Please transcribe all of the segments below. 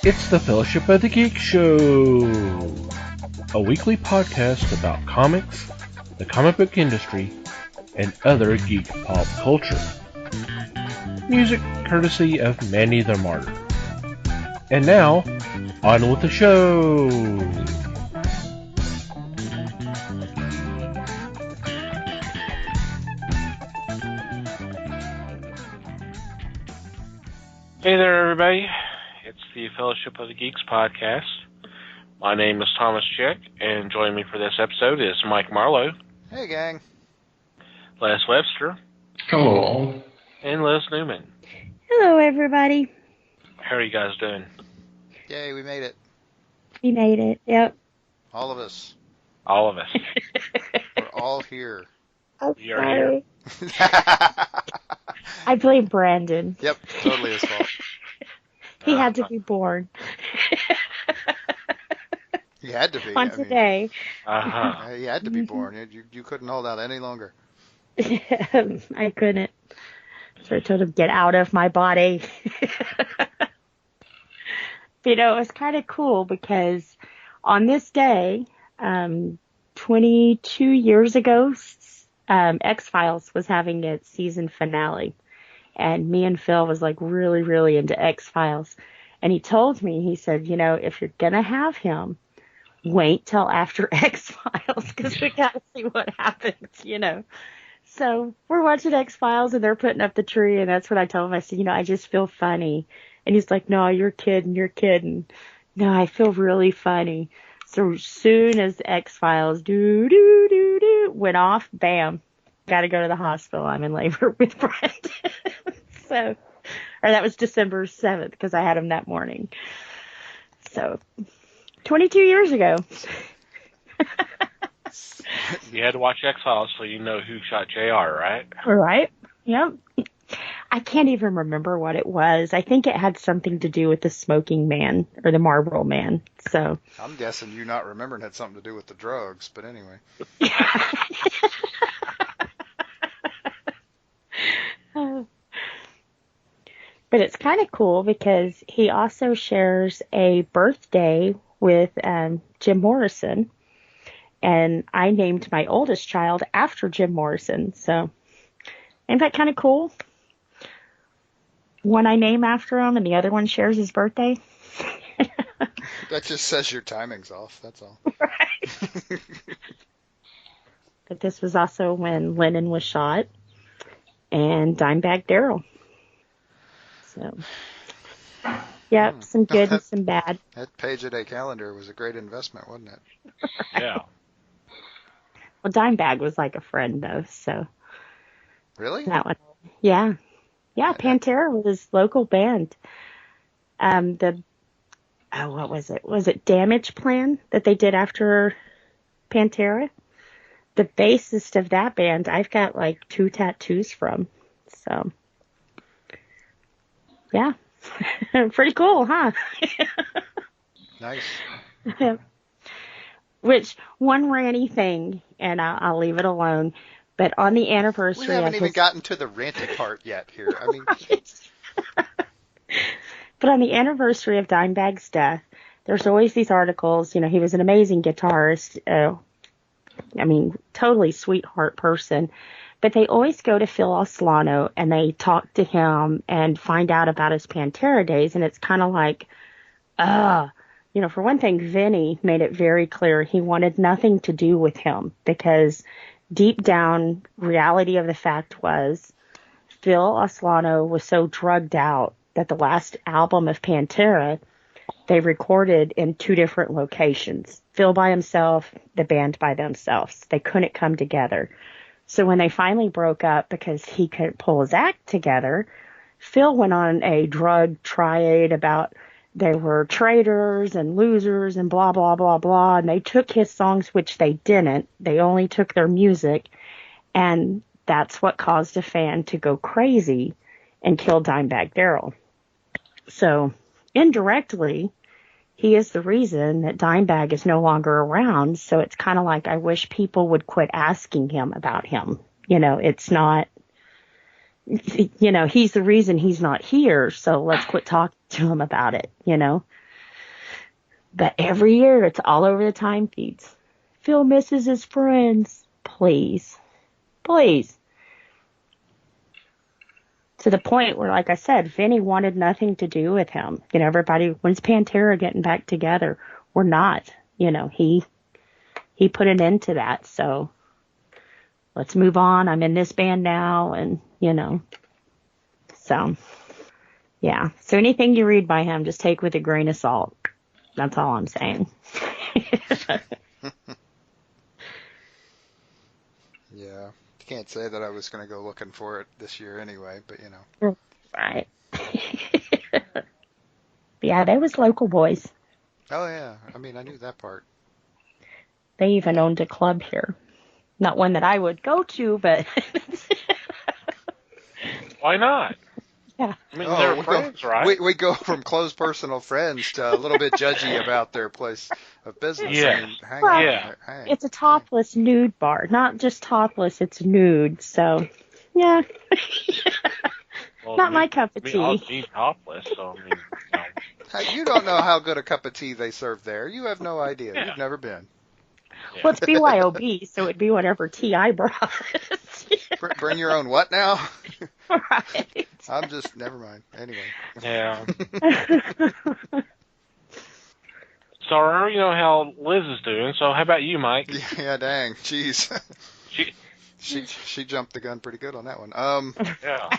It's the Fellowship of the Geek Show, a weekly podcast about comics, the comic book industry, and other geek pop culture. Music courtesy of Manny the Martyr. And now, on with the show! Hey there, everybody. It's the Fellowship of the Geeks podcast. My name is Thomas Chick, and joining me for this episode is Mike Marlowe. Hey, gang. Les Webster. Hello. And Liz Newman. Hello, everybody. How are you guys doing? Yay, we made it. We made it, yep. All of us. All of us. We're all here. I'm We are here. I blame Brandon. Yep, totally his fault. He had to be born. He had to be. On today. He had to be born. You couldn't hold out any longer. I couldn't. So I told him, get out of my body. But, it was kind of cool because on this day, 22 years ago, X-Files was having its season finale. And me and Phil was like really, really into X-Files. And he told me, he said, if you're going to have him, wait till after X-Files because we got to see what happens, So we're watching X-Files and they're putting up the tree. And that's what I told him. I said, I just feel funny. And he's like, no, you're kidding. No, I feel really funny. So as soon as X-Files went off, bam, got to go to the hospital. I'm in labor with Brent. Or that was December 7th because I had him that morning. So 22 years ago. You had to watch X-Files so you know who shot JR, right? Right. Yep. I can't even remember what it was. I think it had something to do with the smoking man or the Marlboro man. So I'm guessing you not remembering had something to do with the drugs, but anyway. But it's kind of cool because he also shares a birthday with Jim Morrison. And I named my oldest child after Jim Morrison. So ain't that kind of cool? One I name after him and the other one shares his birthday. That just says your timing's off, that's all. Right. But this was also when Lennon was shot and Dimebag Darrell. So, yep, some good and some bad. That page-a-day calendar was a great investment, wasn't it? Yeah. Well, Dimebag was like a friend, though, so. Really? That one. Yeah. Yeah, Pantera was his local band. What was it? Was it Damage Plan that they did after Pantera? The bassist of that band, I've got like 2 tattoos from. So, yeah. Pretty cool, huh? Nice. Which, one ranty thing, and I'll leave it alone, but on the anniversary... We haven't even gotten to the ranty part yet here. I mean... But on the anniversary of Dimebag's death, there's always these articles, he was an amazing guitarist, totally sweetheart person, but they always go to Phil Oslano and they talk to him and find out about his Pantera days, and it's kind of like, for one thing, Vinny made it very clear he wanted nothing to do with him because deep down, reality of the fact was Phil Oslano was so drugged out that the last album of Pantera, they recorded in 2 different locations. Phil by himself, the band by themselves. They couldn't come together. So when they finally broke up because he couldn't pull his act together, Phil went on a drug tirade about they were traitors and losers and blah, blah, blah, blah. And they took his songs, which they didn't. They only took their music. And that's what caused a fan to go crazy and kill Dimebag Darrell. So indirectly, he is the reason that Dimebag is no longer around. So it's kind of like I wish people would quit asking him about him. It's not, he's the reason he's not here. So let's quit talking to him about it, But every year it's all over the time feeds. Phil misses his friends. Please. Please. To the point where, like I said, Vinny wanted nothing to do with him. You know, everybody, when's Pantera getting back together? We're not. You know, he put an end to that. So let's move on. I'm in this band now. And, you know, so yeah. So anything you read by him, just take with a grain of salt. That's all I'm saying. Yeah. Can't say that I was going to go looking for it this year anyway, but you know. Right. Yeah, they was local boys. Oh yeah, I mean I knew that part. They even owned a club here. Not one that I would go to, but Why not? yeah. I mean, they're friends, right? We go from close personal friends to a little bit judgy about their place of business. Yeah. I mean, hang on. It's a topless nude bar. Not just topless, it's nude. So, yeah. Well, Not my cup of tea. I'll be topless, so I mean, You don't know how good a cup of tea they serve there. You have no idea. Yeah. You've never been. Yeah. Well, it's BYOB, so it'd be whatever tea I brought. Bring your own what now? Right. I'm just, never mind. Anyway. Yeah. So I already know how Liz is doing, so how about you, Mike? Yeah, dang. Jeez. She, She jumped the gun pretty good on that one. yeah.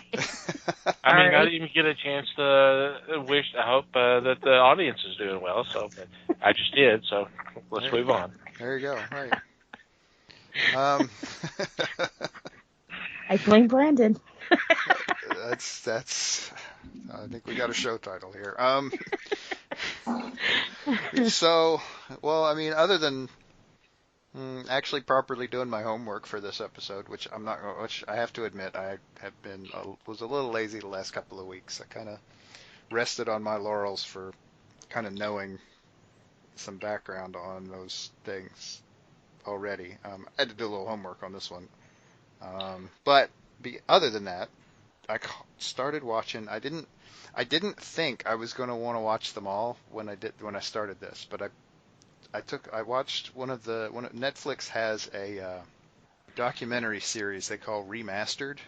I mean, I didn't even get a chance to I hope that the audience is doing well, so but I just did, so let's move on. There you go. Right. I blame Brandon. That's I think we got a show title here. So, well, I mean, other than actually properly doing my homework for this episode, which I have to admit I have been was a little lazy the last couple of weeks. I kind of rested on my laurels for kind of knowing some background on those things already. I had to do a little homework on this one, but other than that, I started watching. I didn't think I was going to want to watch them all when I started this, but I watched Netflix has a documentary series they call Remastered,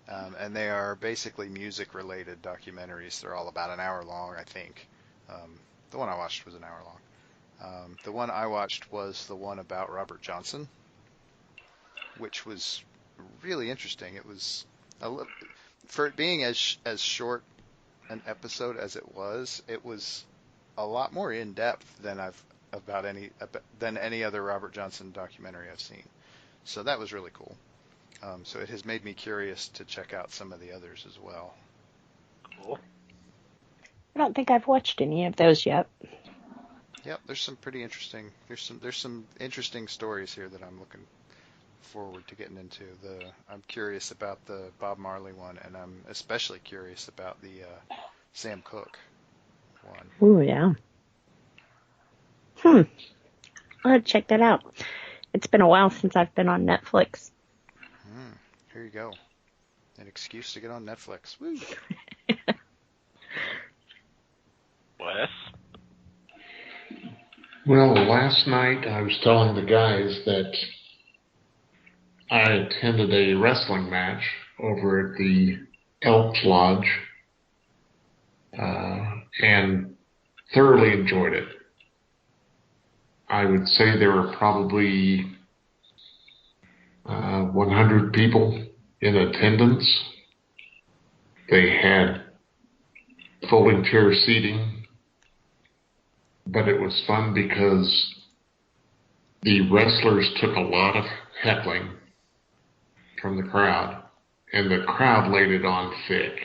and they are basically music related documentaries. They're all about an hour long, I think. The one I watched was an hour long. The one I watched was the one about Robert Johnson, which was really interesting. It was for it being as short an episode as it was a lot more in depth than any other Robert Johnson documentary I've seen. So that was really cool. So it has made me curious to check out some of the others as well. Cool. I don't think I've watched any of those yet. Yep, there's some pretty interesting. There's some interesting stories here that I'm looking forward to getting into. I'm curious about the Bob Marley one, and I'm especially curious about the Sam Cooke one. Ooh, yeah. I'll have to check that out. It's been a while since I've been on Netflix. Here you go. An excuse to get on Netflix. Woo! Wes? Well, last night I was telling the guys that I attended a wrestling match over at the Elks Lodge and thoroughly enjoyed it. I would say there were probably 100 people in attendance. They had folding chair seating, but it was fun because the wrestlers took a lot of heckling from the crowd, and the crowd laid it on thick.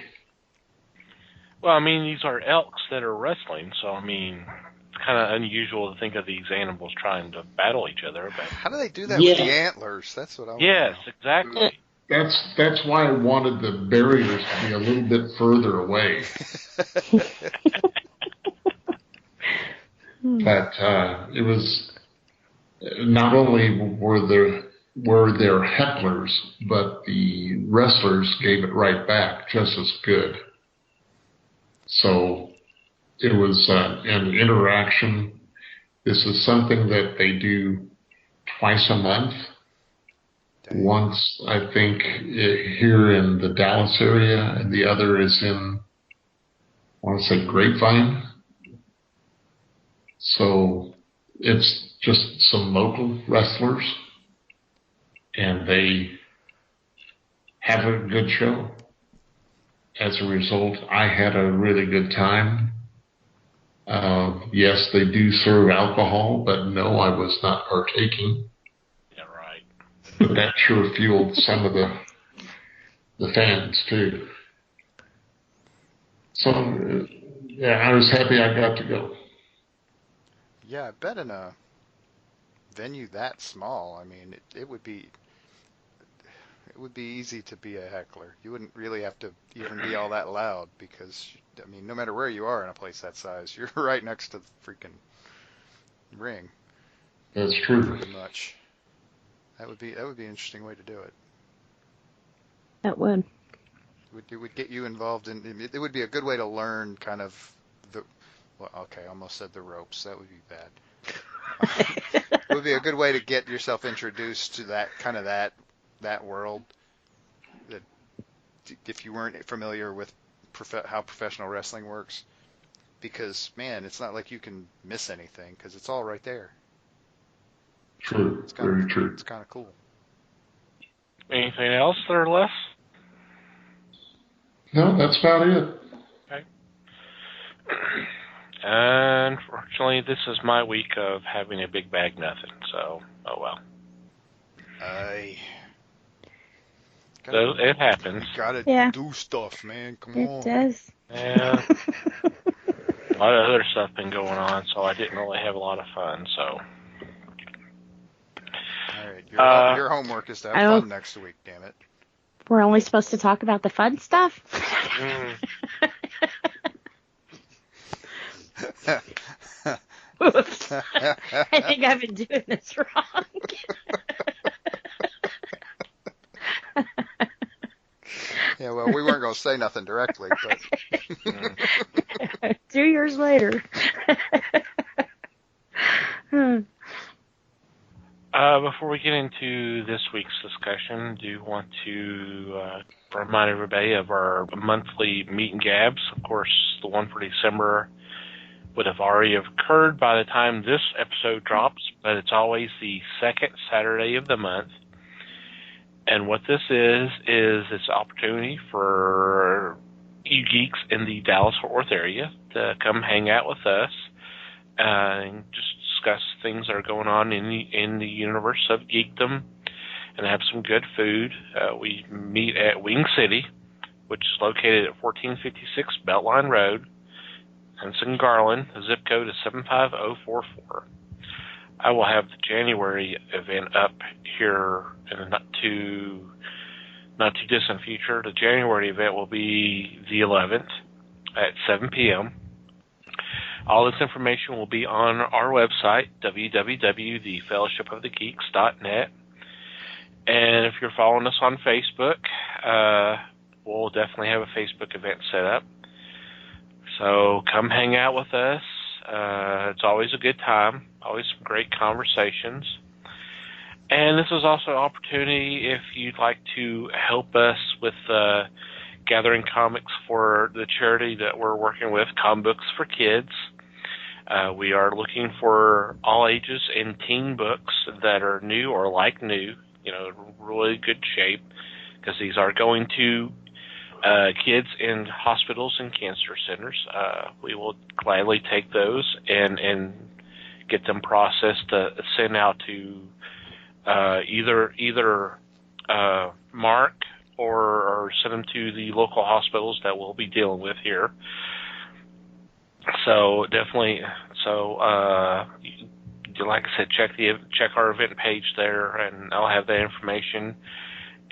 Well, I mean, these are elks that are wrestling, so I mean, it's kind of unusual to think of these animals trying to battle each other. But how do they do that with the antlers? That's what I want. Yes, exactly. That's why I wanted the barriers to be a little bit further away. But it was not only were there hecklers, but the wrestlers gave it right back just as good. So it was an interaction, This is something that they do twice a month. Dang. Once, I think, here in the Dallas area, and the other is in, I want to say, Grapevine. So it's just some local wrestlers, and they have a good show. As a result, I had a really good time. Yes, they do serve alcohol, but no, I was not partaking. Yeah, right. But that sure fueled some of the fans too. So, yeah, I was happy I got to go. Yeah, I bet in a venue that small, I mean, it would be easy to be a heckler. You wouldn't really have to even be all that loud because, I mean, no matter where you are in a place that size, you're right next to the freaking ring. That's true. Pretty much. That would be an interesting way to do it. That would. It would get you involved in. It would be a good way to learn kind of the. Well, okay, I almost said the ropes. That would be bad. It would be a good way to get yourself introduced to that kind of that world. That if you weren't familiar with how professional wrestling works, because man, it's not like you can miss anything because it's all right there. True. Very true. It's kind of cool. Anything else there, Les? No, that's about it. Okay. Unfortunately, this is my week of having a big bag nothing, so, oh well. So it happens. You gotta do stuff, man. Come on. It does. Yeah. A lot of other stuff been going on, so I didn't really have a lot of fun, so. Alright, your homework is to have fun next week, damn it. We're only supposed to talk about the fun stuff? Oops. I think I've been doing this wrong. Yeah, well, we weren't going to say nothing directly, but 2 years later. Before we get into this week's discussion, I do want to remind everybody of our monthly meet and gabs. Of course, the one for December would have already occurred by the time this episode drops, but it's always the second Saturday of the month. And what this is it's an opportunity for you geeks in the Dallas-Fort Worth area to come hang out with us and just discuss things that are going on in the universe of geekdom and have some good food. We meet at Wing City, which is located at 1456 Beltline Road. And it's in Garland. The zip code is 75044. I will have the January event up here in the not too distant future. The January event will be the 11th at 7 p.m. All this information will be on our website, www.thefellowshipofthegeeks.net. And if you're following us on Facebook, we'll definitely have a Facebook event set up. So come hang out with us. It's always a good time, always some great conversations. And this is also an opportunity if you'd like to help us with gathering comics for the charity that we're working with, Comic Books for Kids. We are looking for all ages and teen books that are new or like new, really good shape, because these are going to kids in hospitals and cancer centers. We will gladly take those and get them processed to send out to either Mark or send them to the local hospitals that we'll be dealing with here. So definitely, like I said, check our event page there, and I'll have that information.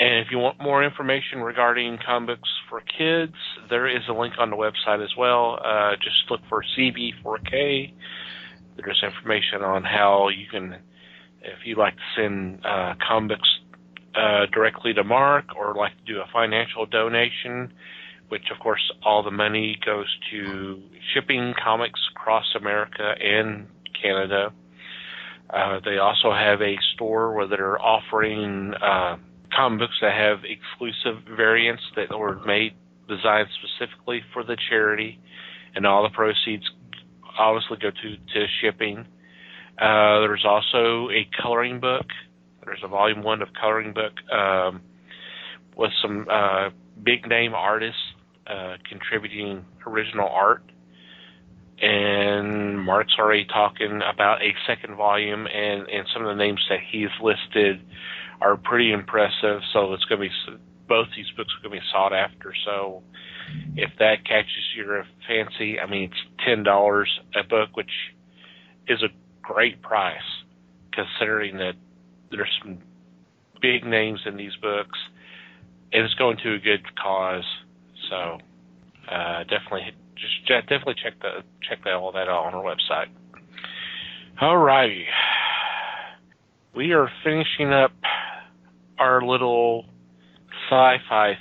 And if you want more information regarding Comic Books for Kids, there is a link on the website as well. Just look for CB4K. There's information on how you can, if you'd like to send comic books directly to Mark or like to do a financial donation, which, of course, all the money goes to shipping comics across America and Canada. They also have a store where they're offering comic books that have exclusive variants that were designed specifically for the charity, and all the proceeds obviously go to shipping. There's also a coloring book. There's a volume 1 of coloring book with some big name artists contributing original art. And Mark's already talking about a second volume, and some of the names that he's listed are pretty impressive. So it's going to be, both these books are going to be sought after. So if that catches your fancy, I mean, it's $10 a book, which is a great price considering that there's some big names in these books, and it's going to a good cause. So definitely check all that out on our website. Alrighty, we are finishing up our little sci-fi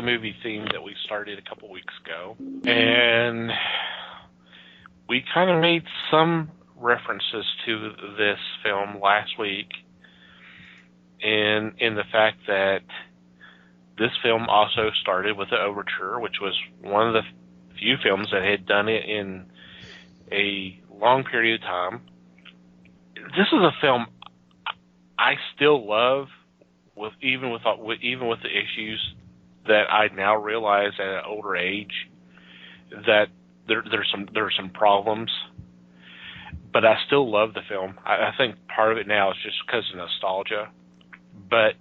movie theme that we started a couple weeks ago, and we kind of made some references to this film last week, in the fact that this film also started with the Overture, which was one of the few films that had done it in a long period of time. This is a film I still love, even with the issues that I now realize at an older age that there's some problems. But I still love the film. I think part of it now is just because of nostalgia. But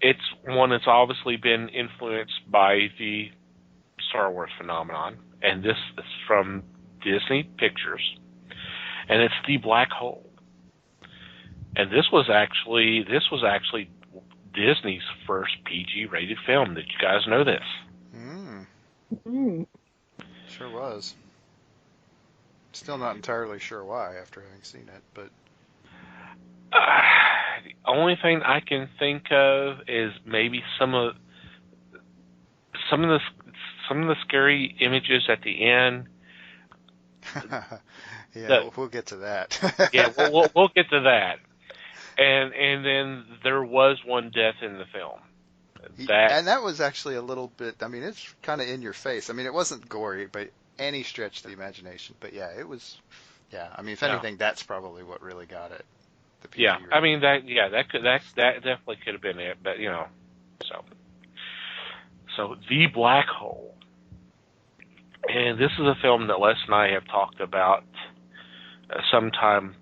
it's one that's obviously been influenced by the Star Wars phenomenon, and this is from Disney Pictures, and it's The Black Hole. And this was actually Disney's first PG-rated film. Did you guys know this? Sure was. Still not entirely sure why after having seen it, but the only thing I can think of is maybe some of the scary images at the end. We'll get to that. Yeah, we'll get to that. And then there was one death in the film. That was actually a little bit. I mean, it's kind of in your face. I mean, it wasn't gory by any stretch of the imagination, but yeah, it was. Yeah, I mean, if anything, that's probably what really got it. The PG rating. I mean that definitely could have been it, but so The Black Hole, and this is a film that Les and I have talked about sometime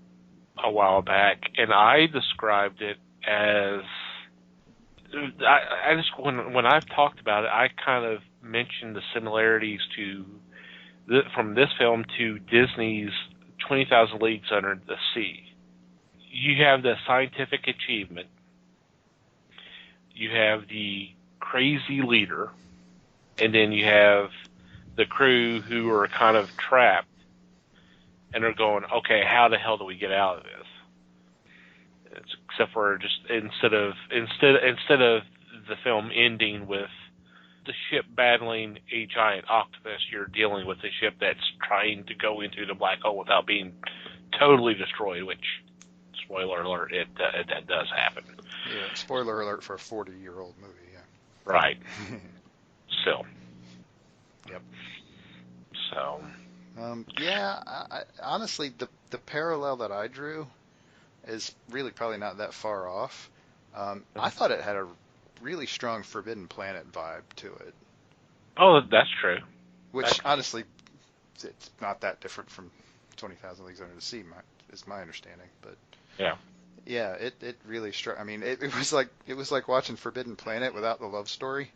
a while back, and I described it as I just when I've talked about it, I kind of mentioned the similarities from this film to Disney's 20,000 Leagues Under the Sea. You have the scientific achievement, you have the crazy leader, and then you have the crew who are kind of trapped and are going, okay, how the hell do we get out of this? Except for just instead of the film ending with the ship battling a giant octopus, you're dealing with a ship that's trying to go into the black hole without being totally destroyed, which, spoiler alert, that does happen. Yeah, spoiler alert for a 40-year-old movie, yeah. Right. Still. Yep. So. I honestly, the parallel that I drew is really probably not that far off. I thought it had a really strong Forbidden Planet vibe to it. Oh, that's true. Which, honestly, it's not that different from 20,000 Leagues Under the Sea, is my understanding. But yeah, it really struck. I mean, it was like watching Forbidden Planet without the love story,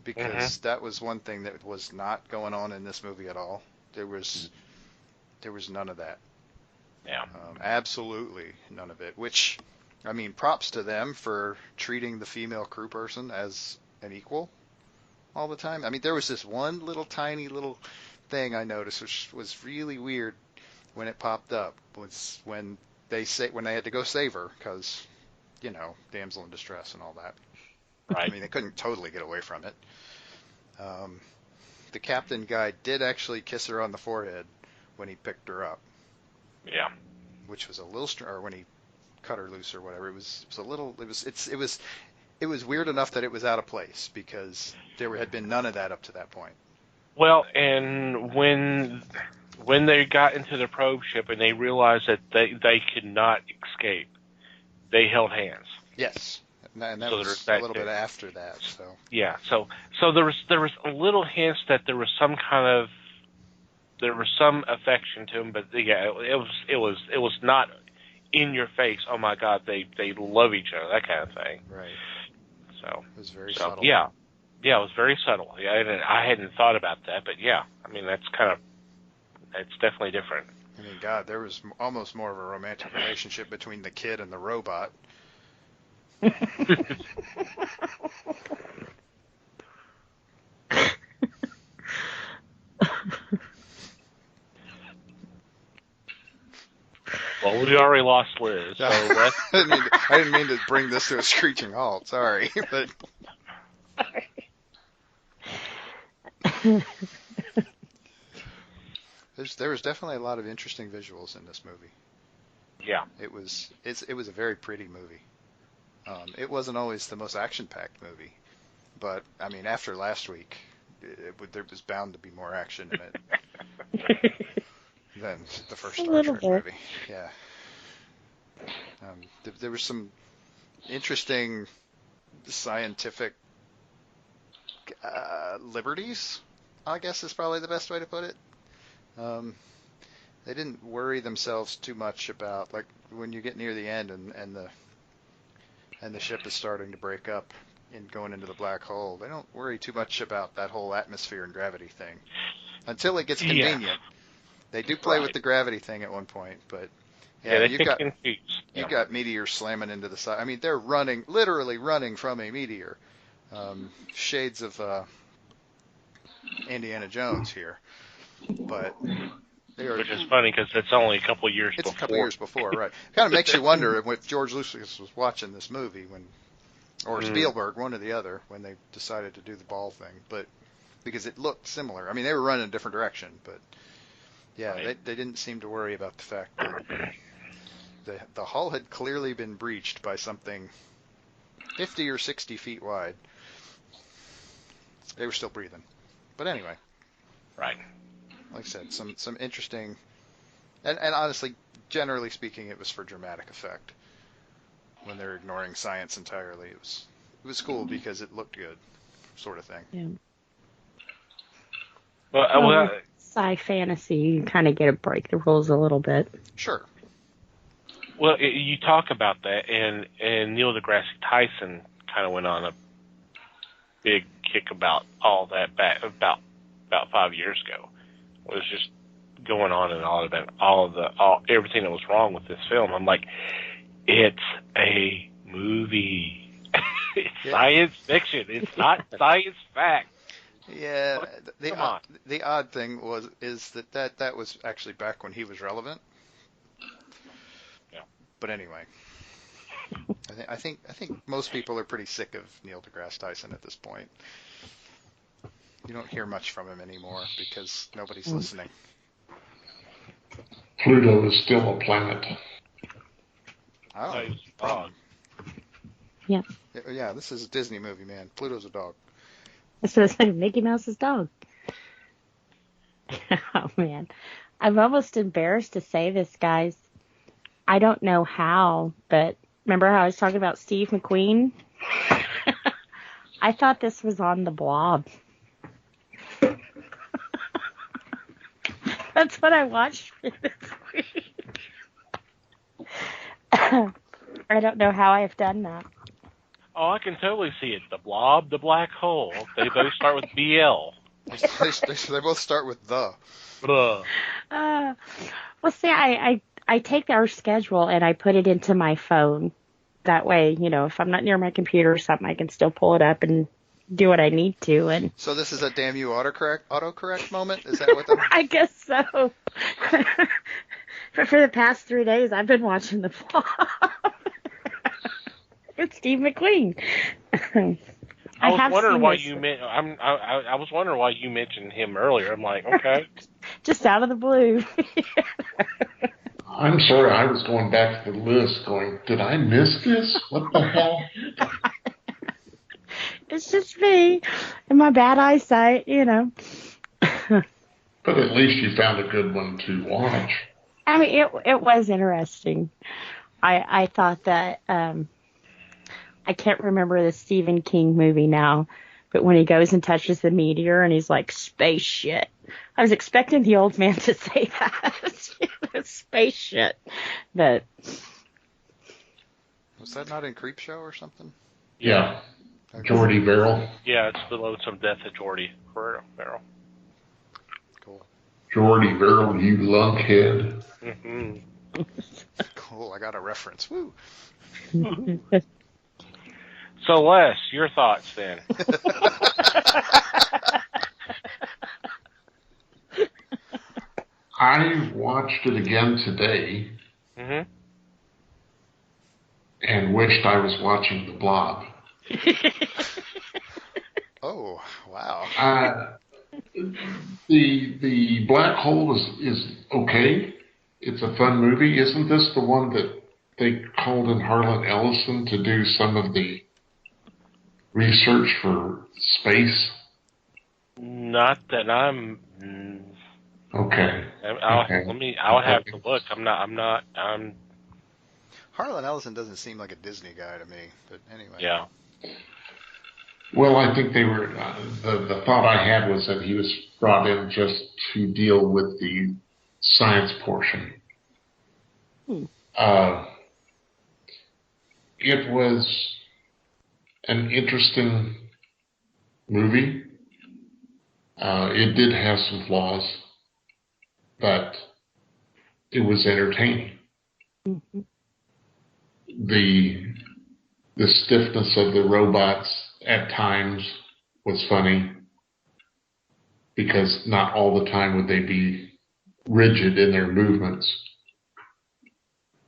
because that was one thing that was not going on in this movie at all. There was none of that. Yeah. Absolutely none of it. Which, I mean, props to them for treating the female crew person as an equal all the time. I mean, there was this one tiny little thing I noticed, which was really weird when it popped up, was when they had to go save her, because, damsel in distress and all that. Right. I mean, they couldn't totally get away from it. The captain guy did actually kiss her on the forehead when he picked her up. Yeah. which was a little or when he cut her loose or whatever. It was a little. It was weird enough that it was out of place because there had been none of that up to that point. Well, and when they got into the probe ship and they realized that they could not escape, they held hands. Yes, and that So was there's a that little too. bit after that. So Yeah. So there was a little hints that there was some affection to him, but yeah, it was not in your face. Oh my God, they love each other, that kind of thing. right. So It was very subtle. yeah, it was very subtle. Yeah, I hadn't thought about that, but yeah, I mean that's definitely different. I mean, God, there was almost more of a romantic relationship between the kid and the robot. Well, we already lost Liz, so let's... I didn't mean to bring this to a screeching halt. Sorry, but there was definitely a lot of interesting visuals in this movie. Yeah. It was a very pretty movie. It wasn't always the most action-packed movie, but I mean, after last week, there was bound to be more action in it than the first Star Trek movie. Yeah. There was some interesting scientific liberties, I guess is probably the best way to put it. They didn't worry themselves too much about, like, when you get near the end and the ship is starting to break up and going into the black hole. They don't worry too much about that whole atmosphere and gravity thing until it gets convenient. Yeah. They do play with the gravity thing at one point, but yeah, you've got meteors slamming into the side. I mean, they're literally running from a meteor. Shades of Indiana Jones here, but which is funny because it's only a couple years before. It's a couple years before, right? Kind of makes you wonder if George Lucas was watching this movie or Spielberg, one or the other, when they decided to do the ball thing, but because it looked similar. I mean, they were running a different direction, but yeah, right. They didn't seem to worry about the fact that the hull had clearly been breached by something 50 or 60 feet wide. They were still breathing, but anyway. Right. Like I said, some interesting, and honestly, generally speaking, it was for dramatic effect. When they're ignoring science entirely, it was cool because it looked good, sort of thing. Yeah. Well, sci fantasy, you kind of get to break the rules a little bit. Sure. Well, you talk about that, and Neil deGrasse Tyson kind of went on a big kick about all that back about 5 years ago. It was just going on and all about everything that was wrong with this film. I'm like, it's a movie. It's science fiction. It's not science fact. Yeah, the odd thing is that was actually back when he was relevant. Yeah. But anyway, I think most people are pretty sick of Neil deGrasse Tyson at this point. You don't hear much from him anymore because nobody's listening. Pluto is still a planet. Oh, dog. Yeah. Yeah, this is a Disney movie, man. Pluto's a dog. So it's like Mickey Mouse's dog. Oh, man. I'm almost embarrassed to say this, guys. I don't know how, but remember how I was talking about Steve McQueen? I thought this was on The Blob. That's what I watched for this week. I don't know how I've done that. Oh, I can totally see it. The Blob, the Black Hole. They both start with BL. They both start with the. Well, see, I take our schedule and I put it into my phone. That way, if I'm not near my computer or something, I can still pull it up and do what I need to. And so this is a damn you autocorrect moment? Is that what that? I guess so. But for the past 3 days, I've been watching The Blob. With Steve McQueen. I was wondering why I was wondering why you mentioned him earlier. I'm like, okay. Just out of the blue. I'm sorry, I was going back to the list going, did I miss this? What the hell? It's just me and my bad eyesight, you know. But at least you found a good one to watch. I mean, it was interesting. I thought that I can't remember the Stephen King movie now, but when he goes and touches the meteor and he's like, space shit. I was expecting the old man to say that. Space shit. But Was that not in Creepshow or something? Yeah. Jordy Verrill. Yeah, it's the Lonesome Death of Jordy Verrill. Cool. Jordy Verrill, you lunkhead. Mm-hmm. Cool, I got a reference. Woo! So, Les, your thoughts then? I watched it again today Mm-hmm. and wished I was watching The Blob. Oh, wow. The Black Hole is okay. It's a fun movie. Isn't this the one that they called in Harlan Ellison to do some of the research for space? Not that I'm. Okay. I would have to look. I'm not. Harlan Ellison doesn't seem like a Disney guy to me, but anyway. Yeah. Well, I think they were. The thought I had was that he was brought in just to deal with the science portion. It was an interesting movie. It did have some flaws, but it was entertaining. Mm-hmm. The stiffness of the robots at times was funny because not all the time would they be rigid in their movements.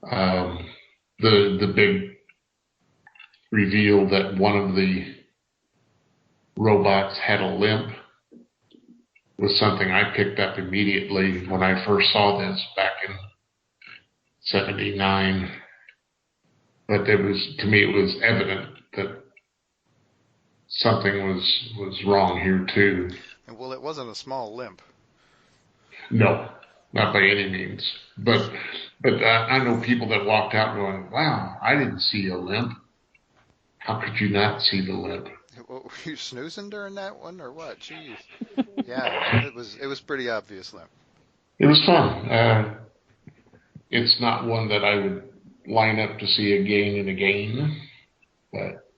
The big reveal that one of the robots had a limp was something I picked up immediately when I first saw this back in '79. But to me, it was evident that something was wrong here too. Well, it wasn't a small limp. No, not by any means. But I know people that walked out going, "Wow, I didn't see a limp." How could you not see the limp? Were you snoozing during that one or what? Jeez. Yeah, it was pretty obvious limp. It was fun. It's not one that I would line up to see again and again, but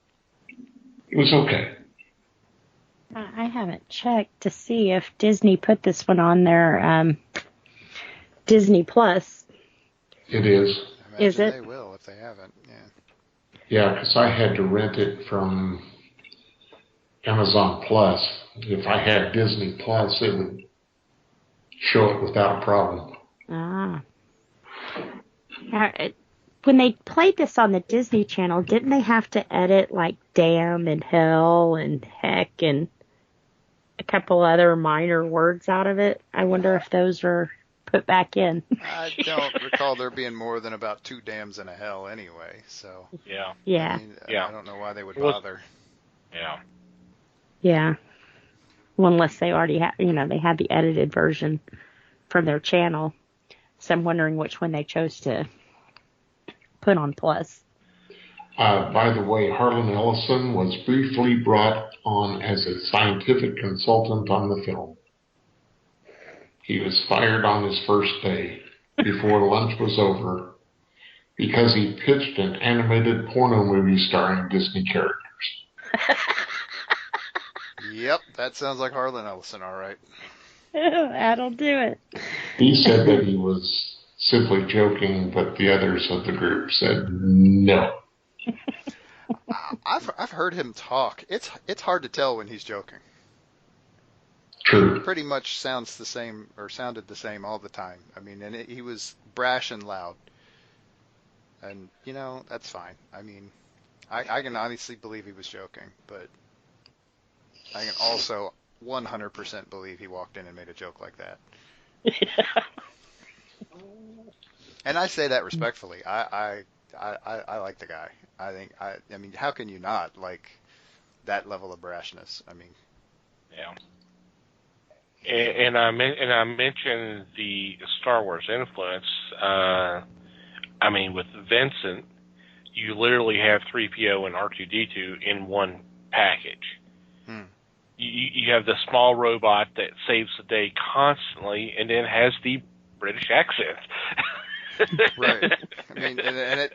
it was okay. I haven't checked to see if Disney put this one on their Disney Plus. It is. I imagine Is it? They will if they haven't. Yeah. Yeah, because I had to rent it from Amazon Plus. If I had Disney Plus, it would show it without a problem. When they played this on the Disney Channel, didn't they have to edit like damn and hell and heck and a couple other minor words out of it? I wonder if those are put back in. I don't recall there being more than about 2 dams and a hell anyway, so. Yeah. Yeah. I mean, Yeah. I don't know why they would bother. Yeah. Yeah. Well, unless they already had, they had the edited version from their channel. So I'm wondering which one they chose to put on Plus. By the way, Harlan Ellison was briefly brought on as a scientific consultant on the film. He was fired on his first day before lunch was over because he pitched an animated porno movie starring Disney characters. Yep, that sounds like Harlan Ellison, all right. That'll do it. He said that he was simply joking, but the others of the group said no. I've heard him talk. It's hard to tell when he's joking. True. Pretty much sounds the same or sounded the same all the time. I mean, and he was brash and loud. And, that's fine. I mean, I can honestly believe he was joking, but I can also 100% believe he walked in and made a joke like that. And I say that respectfully. I like the guy. I mean, how can you not like that level of brashness? I mean, Yeah. And I mentioned the Star Wars influence. I mean, with Vincent, you literally have 3PO and R2D2 in one package. hmm. You have the small robot that saves the day constantly, and then has the British accent. Right. I mean, and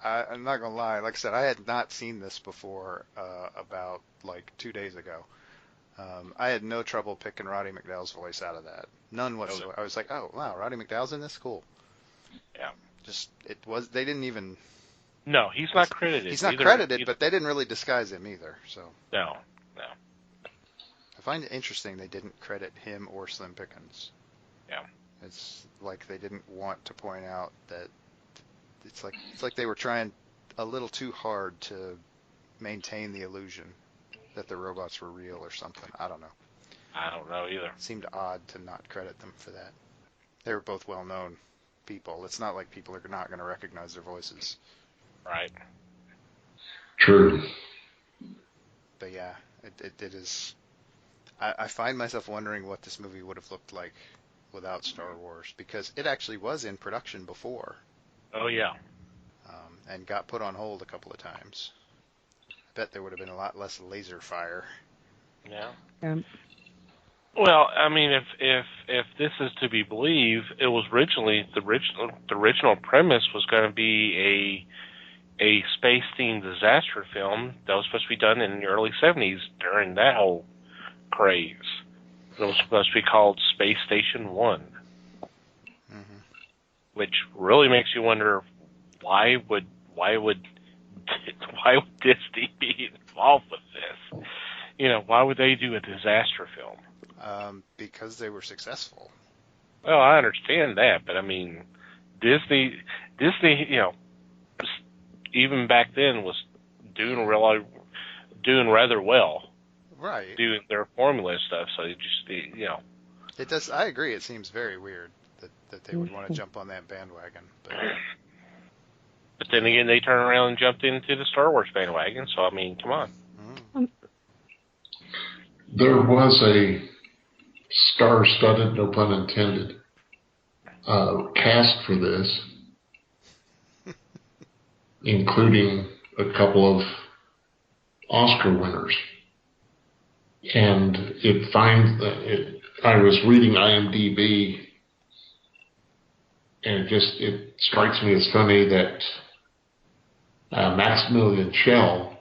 I'm not gonna lie. Like I said, I had not seen this before about like 2 days ago. I had no trouble picking Roddy McDowall's voice out of that. None whatsoever. I was like, oh wow, Roddy McDowall's in this? Cool. Yeah. Just it was. They didn't even. No, he's not credited. He's not either. credited, but they didn't really disguise him either. So No. I find it interesting they didn't credit him or Slim Pickens. Yeah. It's like they didn't want to point out that it's like they were trying a little too hard to maintain the illusion that the robots were real or something. I don't know. I don't know either. It seemed odd to not credit them for that. They were both well-known people. It's not like people are not going to recognize their voices. Right. True. But yeah, it is. I find myself wondering what this movie would have looked like without Star Wars, because it actually was in production before, Oh, yeah. and got put on hold a couple of times. I bet there would have been a lot less laser fire. Yeah. Um, Well, I mean, if this is to be believed, it was originally the original premise was going to be a space themed disaster film that was supposed to be done in the early 70s during that whole craze. It was supposed to be called Space Station One, hmm which really makes you wonder why would Disney be involved with this? You know, why would they do a disaster film? Because they were successful. Well, I understand that, but I mean, Disney, you know, even back then was doing rather well, Right. doing their formula stuff. So you just, you know, It does. I agree. It seems very weird that they would want to jump on that bandwagon. but then again, they turned around and jumped into the Star Wars bandwagon. So I mean, come on. There was a star-studded, no pun intended, cast for this, including a couple of Oscar winners. And I was reading IMDb, and it strikes me as funny that Maximilian Schell,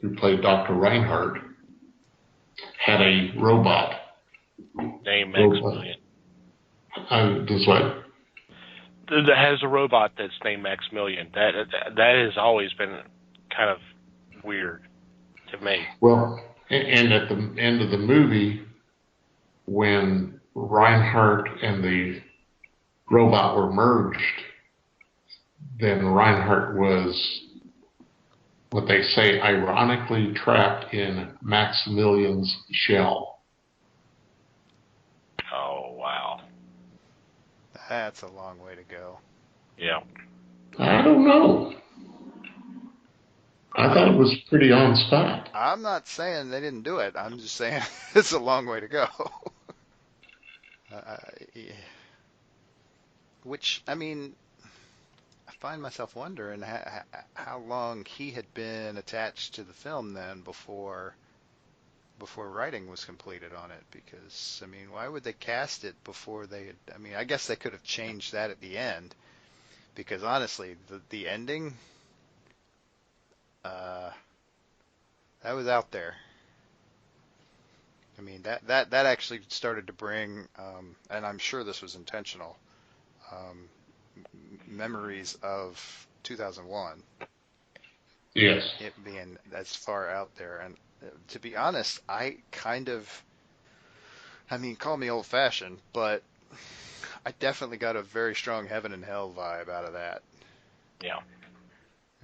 who played Dr. Reinhardt, had a robot. Name Maximilian. Just what? That has a robot that's named Maximilian. That has always been kind of weird to me. Well, and at the end of the movie, when Reinhardt and the robot were merged, then Reinhardt was, what they say, ironically trapped in Maximilian's shell. Oh, wow. That's a long way to go. Yeah. I don't know. I thought it was pretty on spot. I'm not saying they didn't do it. I'm just saying it's a long way to go. Yeah. Which, I mean, I find myself wondering how long he had been attached to the film then before writing was completed on it. Because, I mean, why would they cast it before they had, I mean, I guess they could have changed that at the end. Because honestly, the ending, that was out there. I mean, that actually started to bring, and I'm sure this was intentional, memories of 2001. Yes. It being as far out there. And to be honest, I mean, call me old-fashioned, but I definitely got a very strong heaven and hell vibe out of that. Yeah.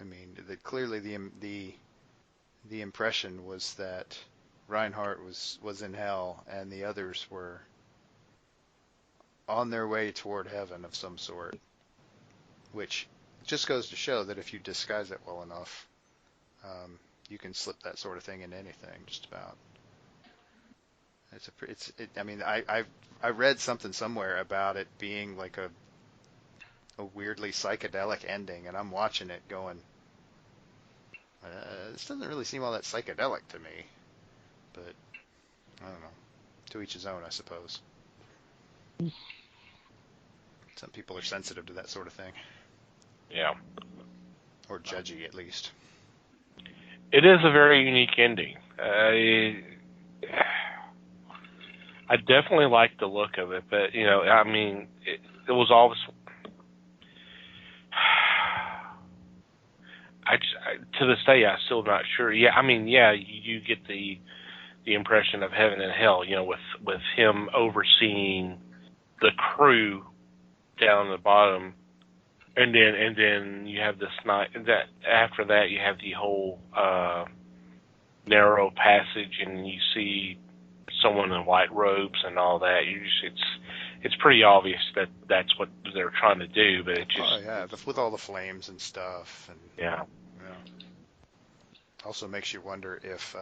I mean, clearly the impression was that Reinhardt was in hell and the others were on their way toward heaven of some sort. which just goes to show that if you disguise it well enough, you can slip that sort of thing into anything, just about. I read something somewhere about it being like a weirdly psychedelic ending, and I'm watching it going, this doesn't really seem all that psychedelic to me. But I don't know. To each his own, I suppose. Some people are sensitive to that sort of thing. Yeah. Or judgy, at least. It is a very unique ending. I definitely like the look of it, but, you know, I mean, it was always... to this day, I'm still not sure. Yeah, I mean, yeah, you get the impression of heaven and hell, you know, with him overseeing the crew down the bottom, and then you have this night that after that you have the whole narrow passage, and you see someone in white robes and all that. It's pretty obvious that that's what they're trying to do, but it just with all the flames and stuff, and yeah. Also makes you wonder if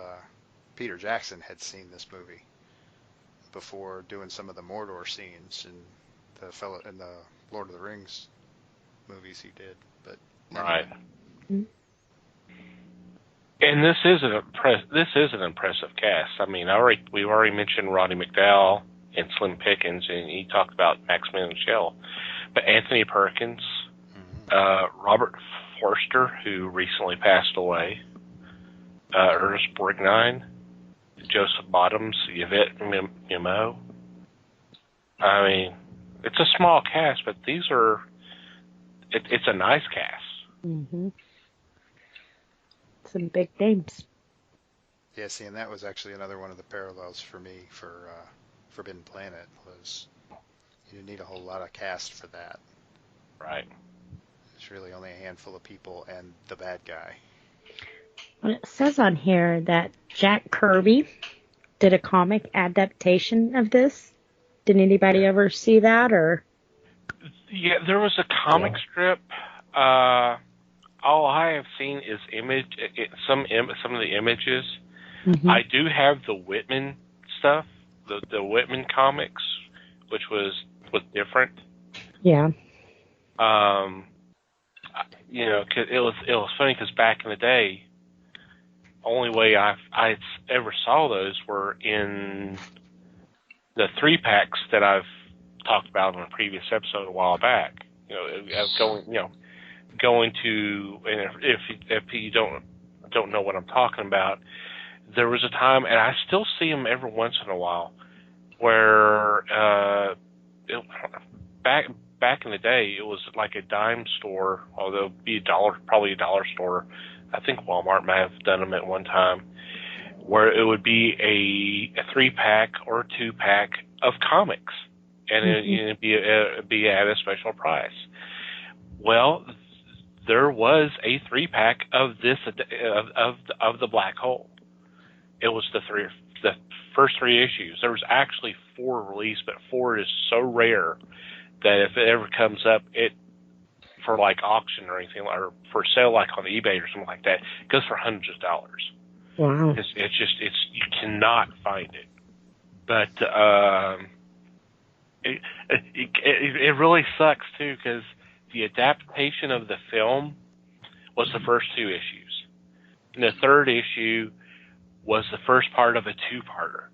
Peter Jackson had seen this movie before doing some of the Mordor scenes in the Lord of the Rings movies he did. But anyway. Right. And this is an impressive cast. I mean, we've already mentioned Roddy McDowall and Slim Pickens, and he talked about Maximilian Schell, but Anthony Perkins, Robert Forster, who recently passed away, Ernest Borgnine, Joseph Bottoms, Yvette Mimo. I mean, it's a small cast, but it's a nice cast. Mm-hmm. Some big names. Yeah, see, and that was actually another one of the parallels for me for Forbidden Planet, was you didn't need a whole lot of cast for that. Right. It's really only a handful of people and the bad guy. Well, it says on here that Jack Kirby did a comic adaptation of this. Did anybody ever see that, or? Yeah, there was a comic strip. All I have seen is some of the images. Mm-hmm. I do have the Whitman stuff, the Whitman comics, which was different. Yeah. You know, 'cause it was funny because back in the day, only way I ever saw those were in the 3-packs that I've talked about in a previous episode a while back. You know, going to, and if you don't know what I'm talking about, there was a time, and I still see them every once in a while, where back in the day it was like a dime store, although it'd be probably a dollar store. I think Walmart might have done them at one time, where it would be a 3-pack or a 2-pack of comics, and it'd be at a special price. Well, there was a 3-pack of this of the Black Hole. It was the first 3 issues. There was actually 4 released, but 4 is so rare that if it ever comes up, it for like auction or anything, or for sale like on eBay or something like that, it goes for hundreds of dollars. Wow. It's you cannot find it. But it really sucks too, because the adaptation of the film was the first 2 issues, and the 3rd issue was the first part of a 2-parter.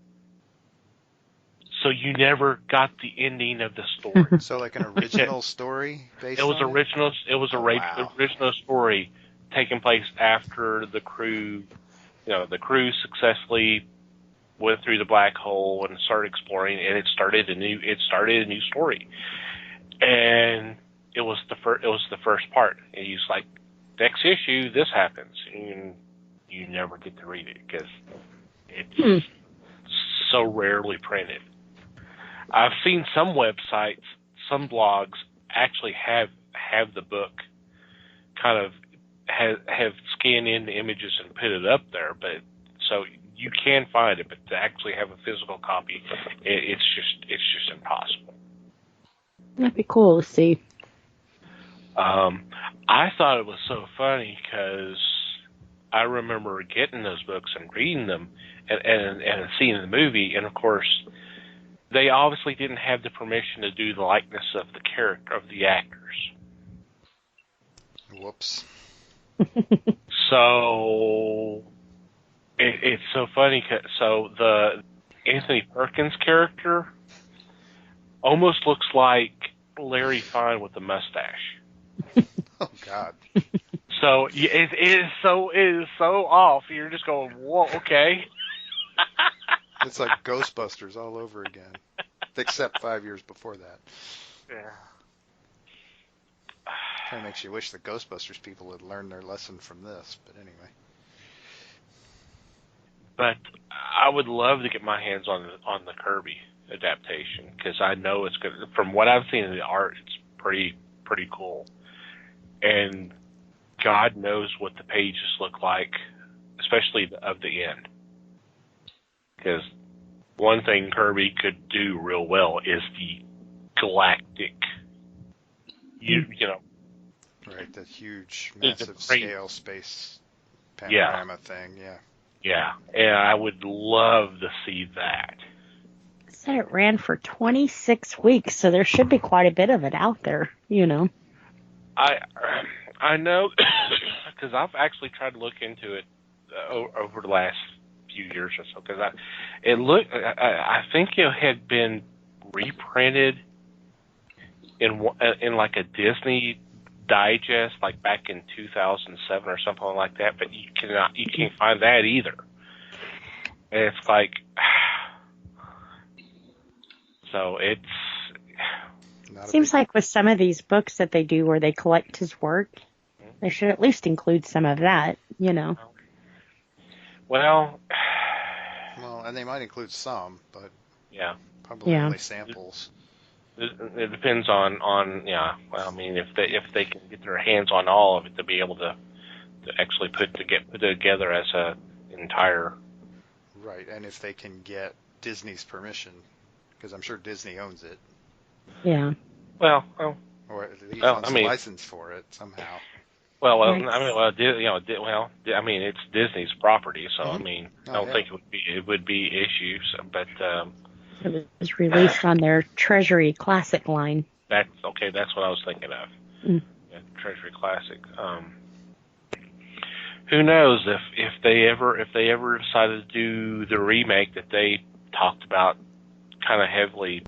So you never got the ending of the story. So like an original story based It was on original. It was wow. original story taking place after the crew. You know, the crew successfully went through the black hole and started exploring, and it started a new story. And it was the first part. And he's like, next issue, this happens, and you never get to read it because it's so rarely printed. I've seen some websites, some blogs actually have the book kind of have scanned in the images and put it up there, but so you can find it, but to actually have a physical copy, it's just impossible. That'd be cool to see. I thought it was so funny because I remember getting those books and reading them and seeing the movie, and of course, they obviously didn't have the permission to do the likeness of the character of the actors. Whoops. So it's so funny. So the Anthony Perkins character almost looks like Larry Fine with a mustache. Oh God. So it is so off. You're just going, whoa, okay. It's like Ghostbusters all over again, except 5 years before that. Yeah. Kind of makes you wish the Ghostbusters people had learned their lesson from this, but anyway. But I would love to get my hands on the Kirby adaptation because I know it's good. From what I've seen in the art, it's pretty cool. And God knows what the pages look like, especially of the end. Because one thing Kirby could do real well is the galactic, you know. Right, that huge, The massive great- scale space panorama thing, yeah. Yeah, and I would love to see that. It said it ran for 26 weeks, so there should be quite a bit of it out there, you know. I know because I've actually tried to look into it over the last few years or so because I think it had been reprinted in like a Disney Digest like back in 2007 or something like that, but you can't find that either. And it's like, so it's. Seems like with some of these books that they do where they collect his work, they should at least include some of that, you know. Well, and they might include some, but yeah, probably Yeah. only samples. it depends on yeah. Well, I mean, if they can get their hands on all of it to be able to actually put it together as a entire. Right, and if they can get Disney's permission, because I'm sure Disney owns it, Yeah. Well, or at least Well, owns I the mean- license for it somehow. Right. I mean, it's Disney's property, so I Mhm. mean, I Oh, don't yeah. think it would be issues, but It was released on their Treasury Classic line. that's okay. That's what I was thinking of. Mm. Yeah, Treasury Classic. Who knows if they ever decided to do the remake that they talked about kind of heavily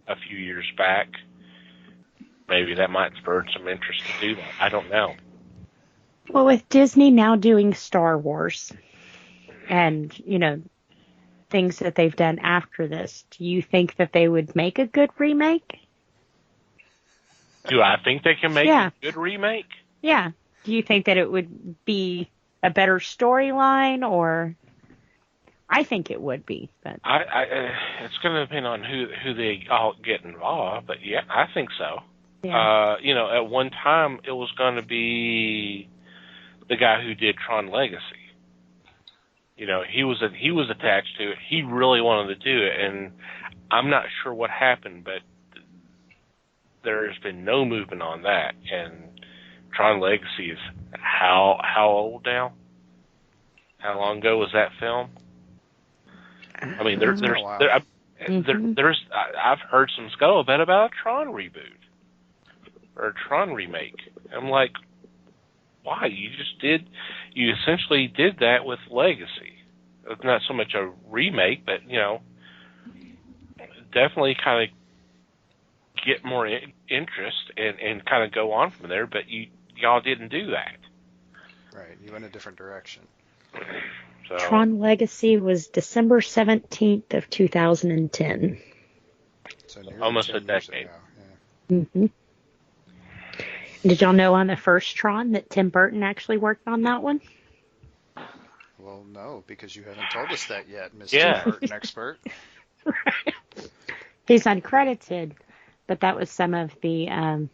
a few years back? Maybe that might spur some interest to do that. I don't know. Well, with Disney now doing Star Wars and, you know, things that they've done after this, do you think that they would make a good remake? Do I think they can make Yeah. a good remake? Yeah. Do you think that it would be a better storyline, or I think it would be, but It's going to depend on who they all get involved, but yeah, I think so. yeah. At one time it was going to be the guy who did Tron Legacy. He was attached to it. He really wanted to do it, and I'm not sure what happened, but there's been no movement on that. And Tron Legacy is how old now? How long ago was that film? I mean, I've heard some scuttlebutt about a Tron reboot or a Tron remake. I'm like, why? You essentially did that with Legacy. It's not so much a remake, but definitely kind of get more interest and kind of go on from there. But y'all didn't do that. Right, you went a different direction. So, Tron Legacy was December 17th of 2010. So nearly Almost 10 a years decade. ago, yeah. Mm-hmm. Did y'all know on the first Tron that Tim Burton actually worked on that one? Well, no, because you haven't told us that yet, Mr. Yeah. Burton expert. Right. He's uncredited, but that was some of the, I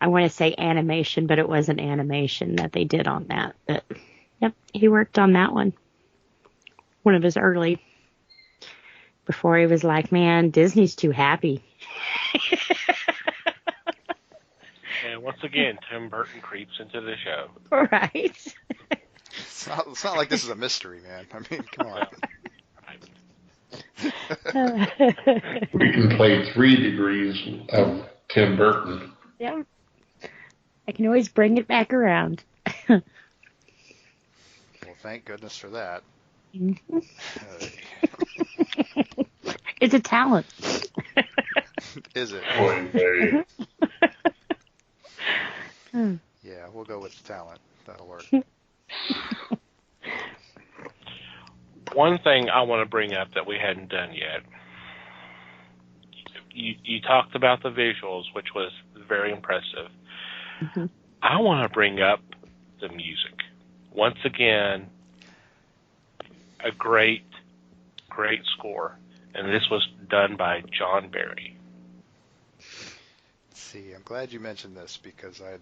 want to say animation, but it wasn't animation that they did on that. But, yep, he worked on that one. One of his early, before he was like, man, Disney's too happy. and Once again, Tim Burton creeps into the show. Right. It's not like this is a mystery, man. I mean, come on. We can play 3 degrees of Tim Burton. Yeah. I can always bring it back around. Well, thank goodness for that. It's a talent. Is it? Boy, they- Yeah, we'll go with the talent. That'll work. One thing I want to bring up that we hadn't done yet. You talked about the visuals, which was very impressive. Mm-hmm. I want to bring up the music. Once again, a great score. And this was done by John Barry. See, I'm glad you mentioned this because I had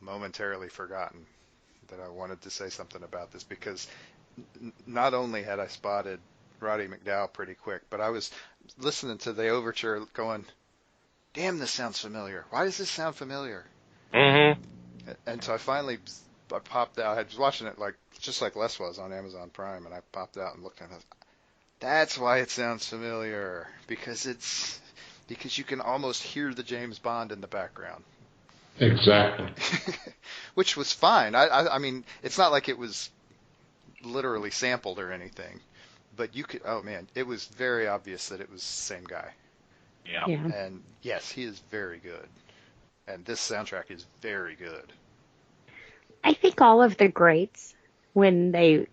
momentarily forgotten that I wanted to say something about this because not only had I spotted Roddy McDowall pretty quick, but I was listening to the overture going, damn, this sounds familiar. Why does this sound familiar? Mm-hmm. And so I popped out. I was watching it just like Les was on Amazon Prime, and I popped out and looked at it. That's why it sounds familiar, because you can almost hear the James Bond in the background. Exactly. Which was fine. I mean, it's not like it was literally sampled or anything, but you could. Oh man, it was very obvious that it was the same guy. Yeah. And yes, he is very good, and this soundtrack is very good. I think all of the greats, when they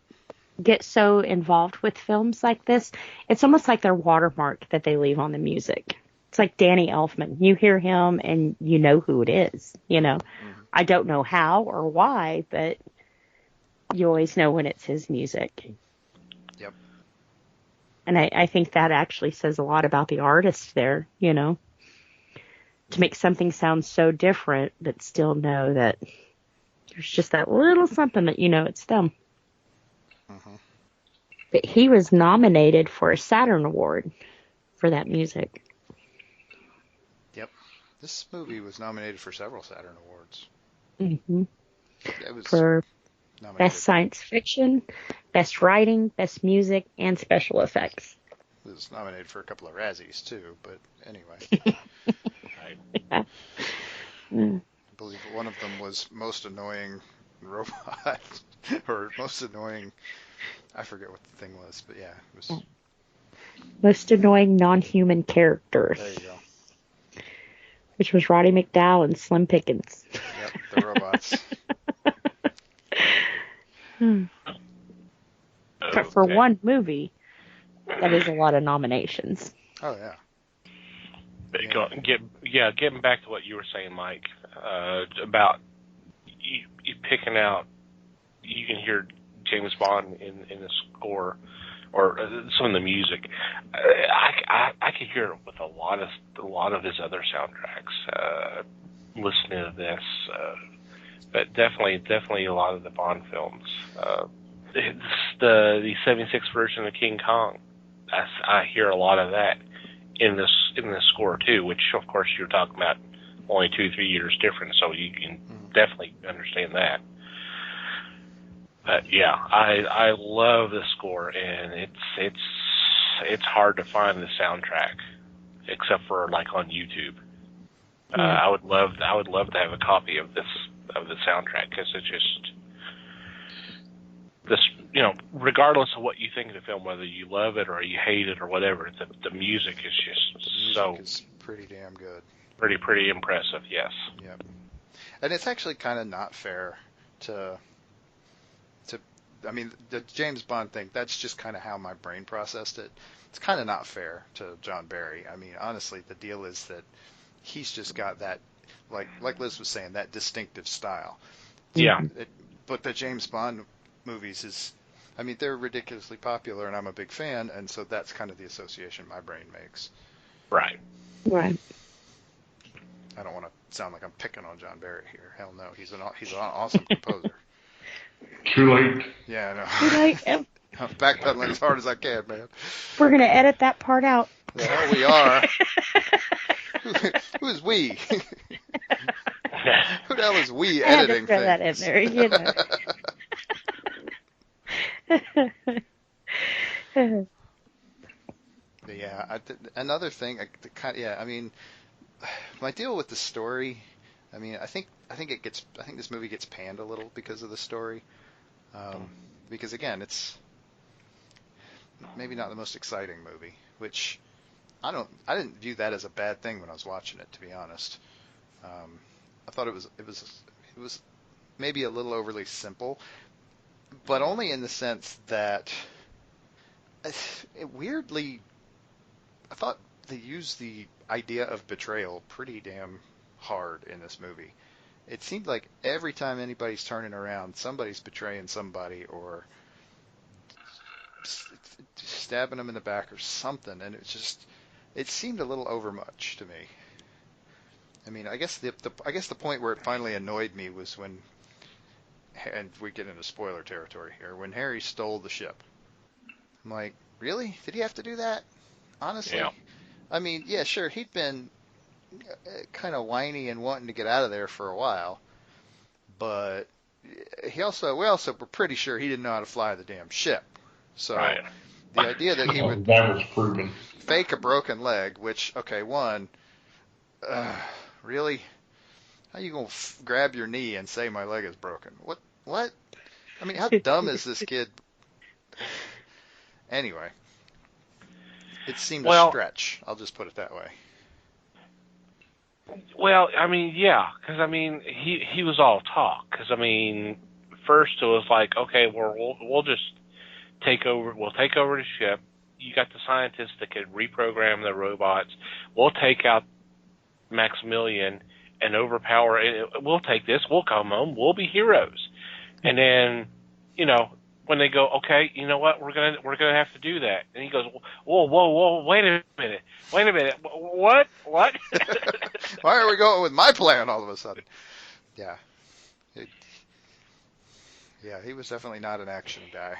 get so involved with films like this, it's almost like their watermark that they leave on the music. It's like Danny Elfman. You hear him and you know who it is, you know. Mm-hmm. I don't know how or why, but you always know when it's his music. Yep. And I think that actually says a lot about the artist there, you know. To make something sound so different, but still know that there's just that little something that you know it's them. Mm-hmm. But he was nominated for a Saturn Award for that music. Yep. This movie was nominated for several Saturn Awards. Mm-hmm. It was for nominated. Best Science Fiction, Best Writing, Best Music, and Special Effects. It was nominated for a couple of Razzies, too, but anyway. Yeah. Mm. I believe one of them was Most Annoying Robot, or Most Annoying, I forget what the thing was, but yeah, it was. Most Annoying Non-Human Characters. There you go. Which was Roddy McDowall and Slim Pickens. Yep, the robots. But for one movie, that is a lot of nominations. Oh, yeah. Getting back to what you were saying, Mike, about you picking out, you can hear James Bond in the score or some of the music. I could hear it with a lot of his other soundtracks. Listening to this, but definitely a lot of the Bond films. It's the '76 version of King Kong. I hear a lot of that in this score too, which of course you're talking about only 2-3 years different, so you can definitely understand that. But yeah, I love the score, and it's hard to find the soundtrack except for like on YouTube. I would love to have a copy of the soundtrack, because it's just this, you know, regardless of what you think of the film, whether you love it or you hate it or whatever, the music is just is pretty damn good. Pretty impressive, yes. Yep. And it's actually kind of not fair to I mean, the James Bond thing, that's just kind of how my brain processed it. It's kind of not fair to John Barry. I mean, honestly, the deal is that he's just got that, like Liz was saying, that distinctive style. Yeah. But the James Bond movies they're ridiculously popular, and I'm a big fan, and so that's kind of the association my brain makes. Right. Right. I don't want to sound like I'm picking on John Barry here. Hell no, he's an awesome composer. Too late. Yeah, I know. Too late. I'm backpedaling as hard as I can, man. We're going to edit that part out. The hell we are. Who is we? Who the hell is we I had to editing throw that in things? there, you know. Yeah, another thing, I mean, my deal with the story, I mean, I think this movie gets panned a little because of the story, because again, it's maybe not the most exciting movie, which I didn't view that as a bad thing when I was watching it, to be honest. I thought it was maybe a little overly simple, but only in the sense that weirdly, I thought they used the idea of betrayal pretty damn hard in this movie. It seemed like every time anybody's turning around, somebody's betraying somebody or stabbing them in the back or something, and it seemed a little overmuch to me. I mean, I guess the point where it finally annoyed me was when, and we get into spoiler territory here, when Harry stole the ship. I'm like, really? Did he have to do that? Honestly? Yeah. I mean, yeah, sure, he'd been kind of whiny and wanting to get out of there for a while, but we also were pretty sure he didn't know how to fly the damn ship. So Right. the idea that he would That was proven. fake a broken leg, which, okay, really? How you gonna grab your knee and say my leg is broken? What? I mean, how dumb is this kid? Anyway, it seemed a stretch. I'll just put it that way. Well, I mean, yeah, because I mean, he was all talk. Because I mean, first it was like, okay, we'll just take over. We'll take over the ship. You got the scientists that could reprogram the robots. We'll take out Maximilian and overpower it. We'll take this. We'll come home. We'll be heroes. And then, you know, when they go, okay, you know what? We're gonna have to do that. And he goes, whoa, wait a minute, what? Why are we going with my plan all of a sudden? Yeah, he was definitely not an action guy.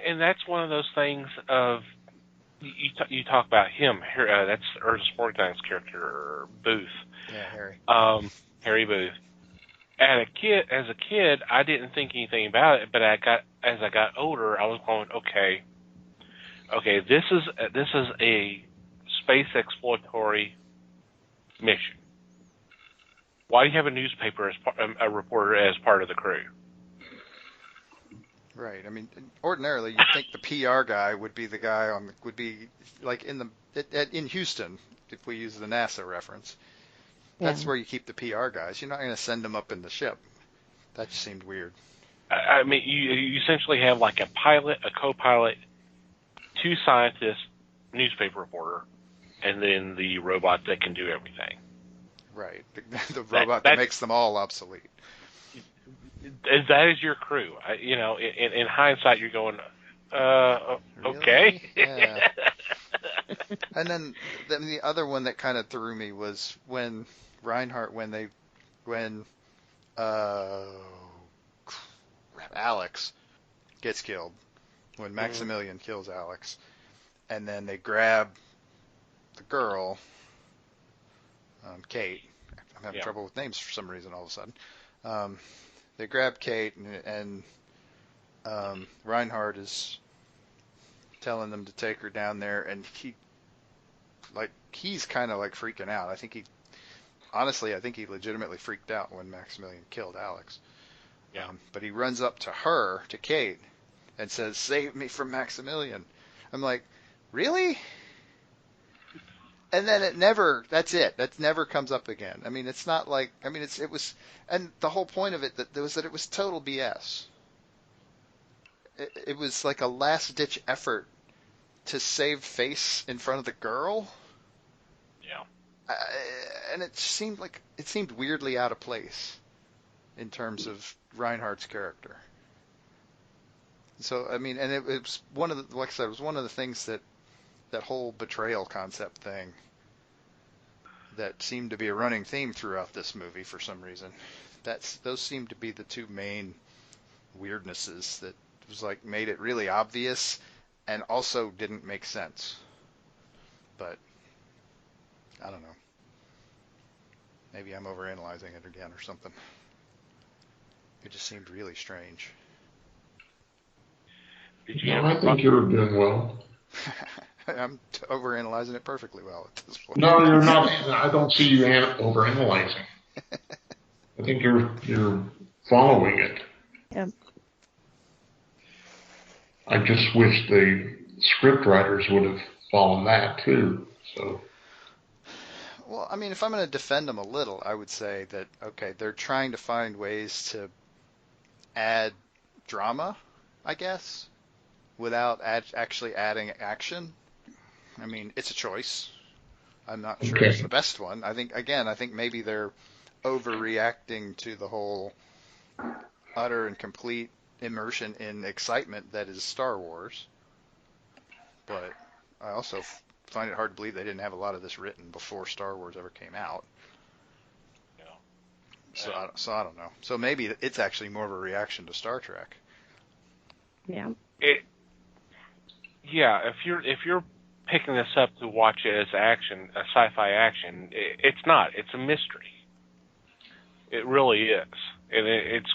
And that's one of those things of you talk about him. That's Ernest Borgnine's character, Booth. Yeah, Harry. Harry Booth. As a kid, I didn't think anything about it, but as I got older, I was going, okay, this is a space exploratory mission. Why do you have a newspaper a reporter as part of the crew? Right. I mean, ordinarily you'd think the PR guy would be the guy would be like in Houston, if we use the NASA reference. That's where you keep the PR guys. You're not going to send them up in the ship. That just seemed weird. I mean, you essentially have like a pilot, a co-pilot, 2 scientists, newspaper reporter, and then the robot that can do everything. Right. The robot that makes them all obsolete. That is your crew. In hindsight, you're going, okay. Really? Yeah. And then the other one that kind of threw me was when Reinhardt, when Alex gets killed, when Maximilian kills Alex, and then they grab the girl, Kate. I'm having trouble with names for some reason all of a sudden. They grab Kate, and Reinhardt telling them to take her down there, and he's kind of like freaking out. I think he legitimately freaked out when Maximilian killed Alex. Yeah. But he runs up to Kate, and says, "Save me from Maximilian." I'm like, really? And then that's it. That never comes up again. I mean, it's not like, I mean, it was, and the whole point of it was that it was total BS. It was like a last ditch effort to save face in front of the girl. Yeah. And it seemed weirdly out of place in terms of Reinhardt's character. So, I mean, and it was one of the, like I said, it was one of the things that whole betrayal concept thing that seemed to be a running theme throughout this movie for some reason. Those seemed to be the two main weirdnesses that was like made it really obvious and also didn't make sense. But I don't know. Maybe I'm overanalyzing it again or something. It just seemed really strange. No, I think you're doing well. I'm overanalyzing it perfectly well at this point. No, you're not. I don't see you overanalyzing. I think you're following it. Yep. I just wish the script writers would have followed that too. So. Well, I mean, if I'm going to defend them a little, I would say that, okay, they're trying to find ways to add drama, I guess, without actually adding action. I mean, it's a choice. I'm not sure it's the best one. I think maybe they're overreacting to the whole utter and complete immersion in excitement that is Star Wars. But I also find it hard to believe they didn't have a lot of this written before Star Wars ever came out. So I don't know. So maybe it's actually more of a reaction to Star Trek. Yeah. If you're picking this up to watch it as action, a sci-fi action, it's not. It's a mystery. It really is, and it's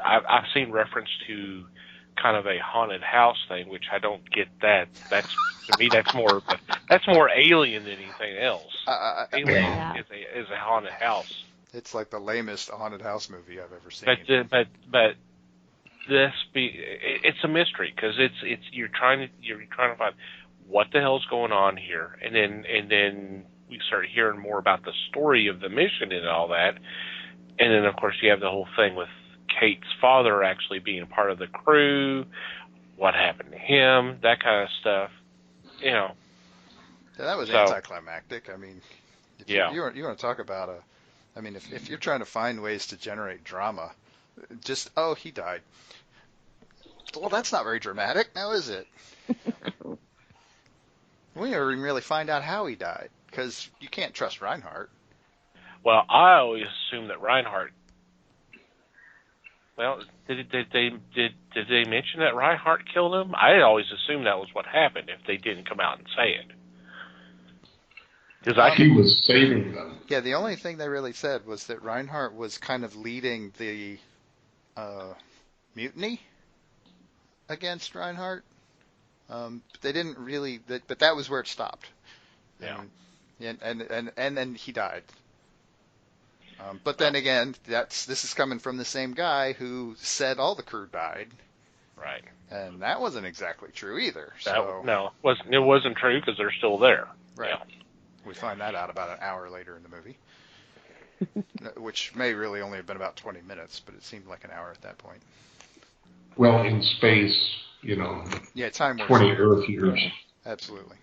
I've seen reference to kind of a haunted house thing, which I don't get that. That's to me that's more Alien than anything else. Alien is a haunted house. It's like the lamest haunted house movie I've ever seen. But it's a mystery because it's you're trying to find what the hell's going on here, and then we start hearing more about the story of the mission and all that, and then of course you have the whole thing with Kate's father actually being part of the crew, what happened to him, that kind of stuff, Yeah, that was anticlimactic. I mean, you want to talk about if you're trying to find ways to generate drama, just he died. Well, that's not very dramatic, now is it? We never even really find out how he died because you can't trust Reinhardt. Well, I always assumed that Reinhardt. Well, did they mention that Reinhardt killed him? I always assumed that was what happened if they didn't come out and say it. Because he was saving them. Yeah, the only thing they really said was that Reinhardt was kind of leading the mutiny against Reinhardt. They didn't really, but that was where it stopped. Yeah. And then he died. But then again, this is coming from the same guy who said all the crew died. Right. And that wasn't exactly true either. It wasn't true because they're still there. Right. Yeah. We find that out about an hour later in the movie, which may really only have been about 20 minutes, but it seemed like an hour at that point. Well, in space, time 20 Earth years. Absolutely.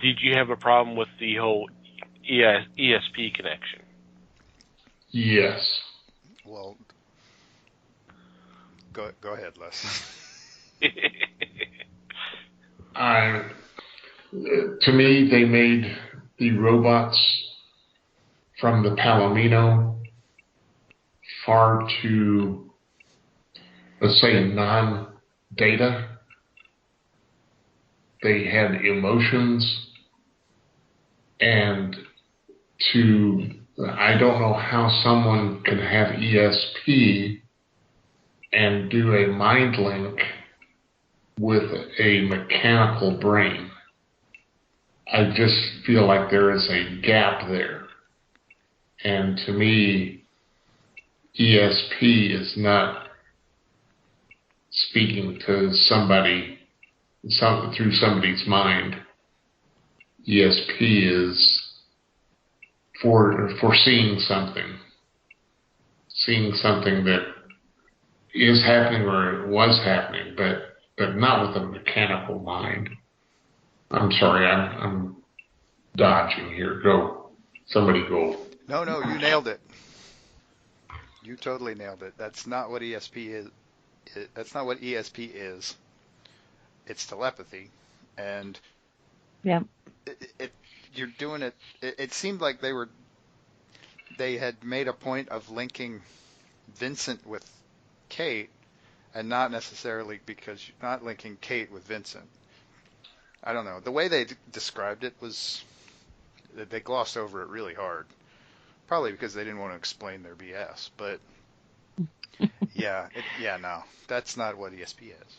Did you have a problem with the whole ESP connection? Yes. Well, go ahead, Les. To me, they made the robots from the Palomino far too, let's say, non-data. They had emotions, and I don't know how someone can have ESP and do a mind link with a mechanical brain. I just feel like there is a gap there. And to me, ESP is not speaking to somebody through somebody's mind. ESP is foreseeing something that is happening or it was happening, but not with a mechanical mind. I'm sorry, I'm dodging here. Go. Somebody go. No, you nailed it. You totally nailed it. That's not what ESP is. That's not what ESP is. It's telepathy. And you're doing it. It seemed like they had made a point of linking Vincent with Kate, and not necessarily because you're not linking Kate with Vincent. I don't know. The way they described it was They glossed over it really hard. Probably because they didn't want to explain their BS. But no, that's not what ESP is.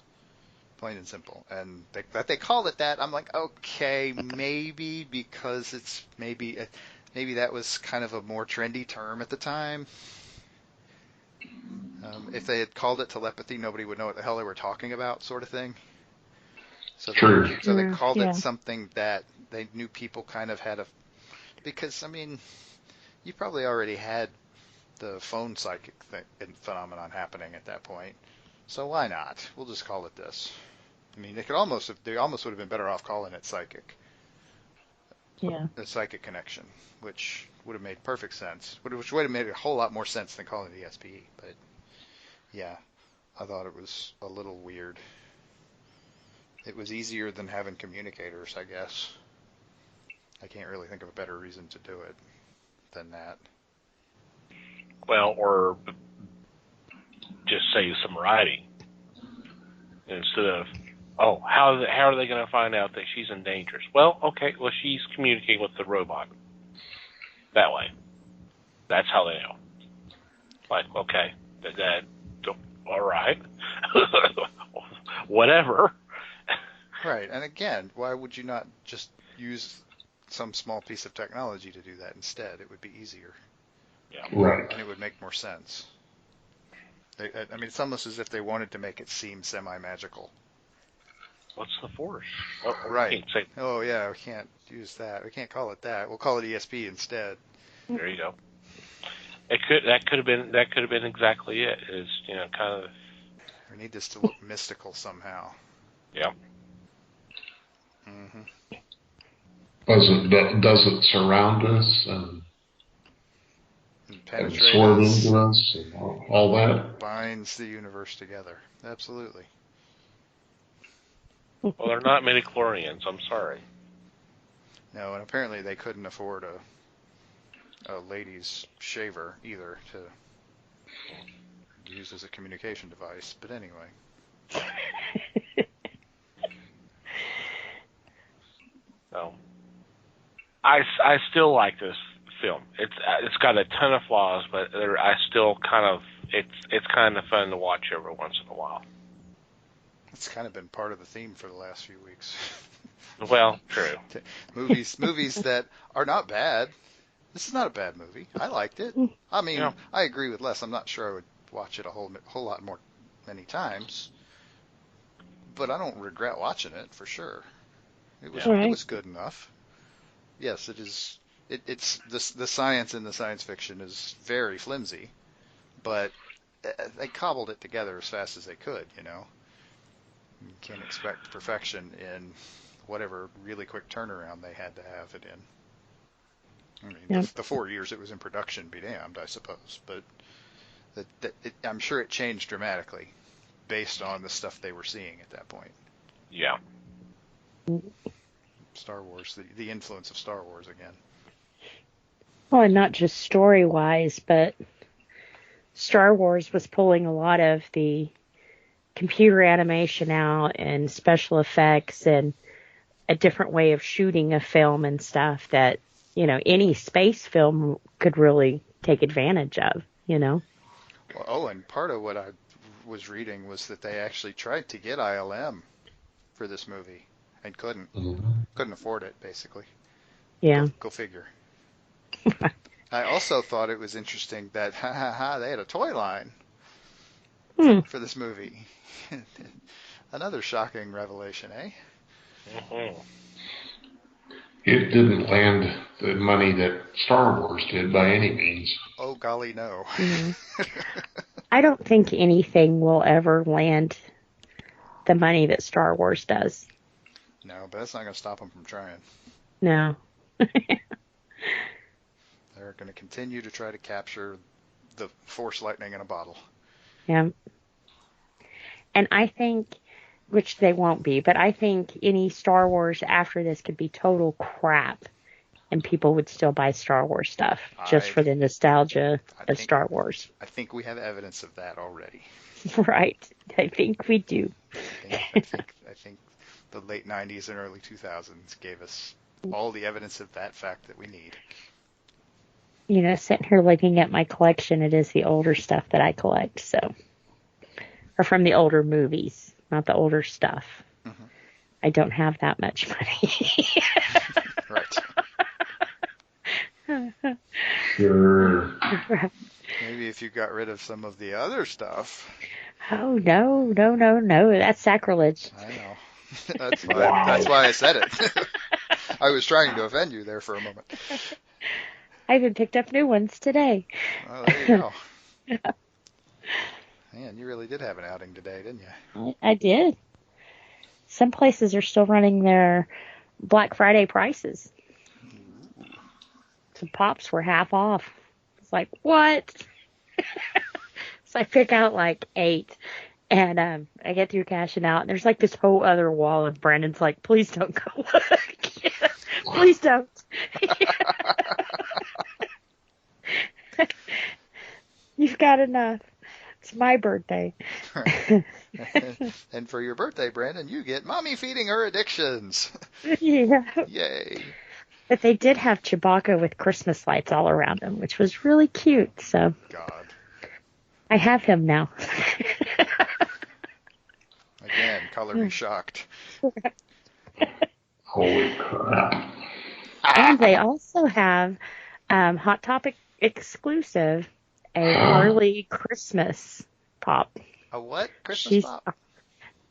Plain and simple. And that they called it that, I'm like, okay, maybe because it's maybe that was kind of a more trendy term at the time. If they had called it telepathy, nobody would know what the hell they were talking about, sort of thing. So they called it something that they knew people kind of had because, I mean, you probably already had the phone psychic phenomenon happening at that point. So why not? We'll just call it this. I mean, they almost would have been better off calling it psychic. Yeah. The psychic connection, which would have made perfect sense. Which would have made a whole lot more sense than calling it ESP. But yeah, I thought it was a little weird. It was easier than having communicators, I guess. I can't really think of a better reason to do it than that. Well, or just say some writing instead of, oh, how are they going to find out that she's in danger? Well, okay, well, she's communicating with the robot that way. That's how they know. Like, okay, all right, whatever. Right, and again, why would you not just use some small piece of technology to do that instead? It would be easier. Yeah. Right. And it would make more sense. I mean, it's almost as if they wanted to make it seem semi-magical. What's the Force? Oh, right. Oh, yeah, we can't use that. We can't call it that. We'll call it ESP instead. There you go. That could have been exactly it. Is kind of. We need this to look mystical somehow. Yeah. Mm-hmm. Does it surround us and penetrate absorb us, into us and all that? Binds the universe together. Absolutely. Well, they're not midichlorians. I'm sorry. No, and apparently they couldn't afford a lady's shaver either to use as a communication device. But anyway. So, I still like this film. It's got a ton of flaws, but I still kind of it's kind of fun to watch every once in a while. It's kind of been part of the theme for the last few weeks. Well, true. movies that are not bad. This is not a bad movie. I liked it. I mean, yeah. I agree with Les. I'm not sure I would watch it a whole lot more many times, but I don't regret watching it for sure. It was good enough. Yes, it is. It's the science in the science fiction is very flimsy, but they cobbled it together as fast as they could. You can't expect perfection in whatever really quick turnaround they had to have it in. I mean, the 4 years it was in production, be damned, I suppose. But I'm sure it changed dramatically based on the stuff they were seeing at that point. Yeah. Star Wars, the influence of Star Wars again. Well, and not just story-wise, but Star Wars was pulling a lot of the computer animation out and special effects and a different way of shooting a film and stuff that, any space film could really take advantage of, Well, and part of what I was reading was that they actually tried to get ILM for this movie and couldn't. Mm-hmm. Couldn't afford it, basically. Yeah. Go figure. I also thought it was interesting that they had a toy line for this movie. Another shocking revelation, eh? Mm-hmm. It didn't land the money that Star Wars did by any means. Oh, golly, no. Mm-hmm. I don't think anything will ever land the money that Star Wars does. No, but that's not going to stop them from trying. No. They're going to continue to try to capture the Force lightning in a bottle. Yeah. And I think, which they won't be, but I think any Star Wars after this could be total crap, and people would still buy Star Wars stuff just for the nostalgia of Star Wars. I think we have evidence of that already. Right. I think we do. I think the late 90s and early 2000s gave us all the evidence of that fact that we need. You know, sitting here looking at my collection, it is the older stuff that I collect, so. Or from the older movies, not the older stuff. Mm-hmm. I don't have that much money. Right. Sure. Maybe if you got rid of some of the other stuff. Oh, no. That's sacrilege. I know. That's why I said it. I was trying to offend you there for a moment. I even picked up new ones today. Well, there you go. Man, you really did have an outing today, didn't you? I did. Some places are still running their Black Friday prices. Some pops were half off. It's like, what? So I pick out like 8, and I get through cashing out, and there's like this whole other wall, and Brandon's like, please don't go look. Please don't. You've got enough. It's my birthday. And for your birthday, Brandon, you get Mommy feeding her addictions. Yeah. Yay. But they did have Chewbacca with Christmas lights all around him, which was really cute. So God. I have him now. Again, color me shocked. Holy crap. And they also have Hot Topic exclusive, a Harley Christmas pop. A what? Christmas pop?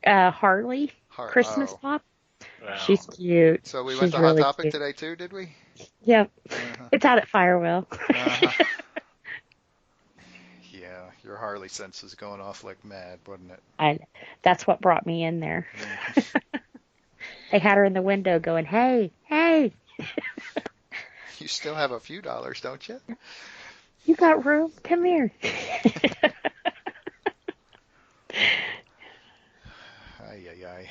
Harley Christmas pop. Wow. She's cute. So we She's went to really Hot Topic cute. today too, did we? Yep. Uh-huh. It's out at Firewheel. Uh-huh. Yeah, your Harley sense is going off like mad, wasn't it? That's what brought me in there. Yeah. They had her in the window going, hey. You still have a few dollars, don't you? You got room? Come here. Ay.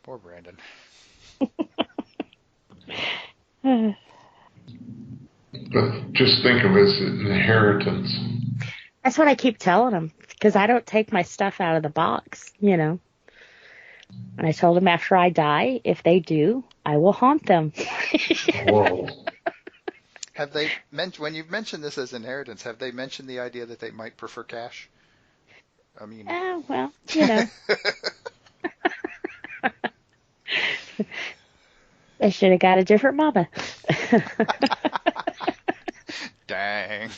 Poor Brandon. But just think of it as an inheritance. That's what I keep telling them, because I don't take my stuff out of the box, you know. And I told them after I die, if they do, I will haunt them. Whoa. Have they when you've mentioned this as inheritance, have they mentioned the idea that they might prefer cash? I mean, Well, you know. They should have got a different mama. Dang.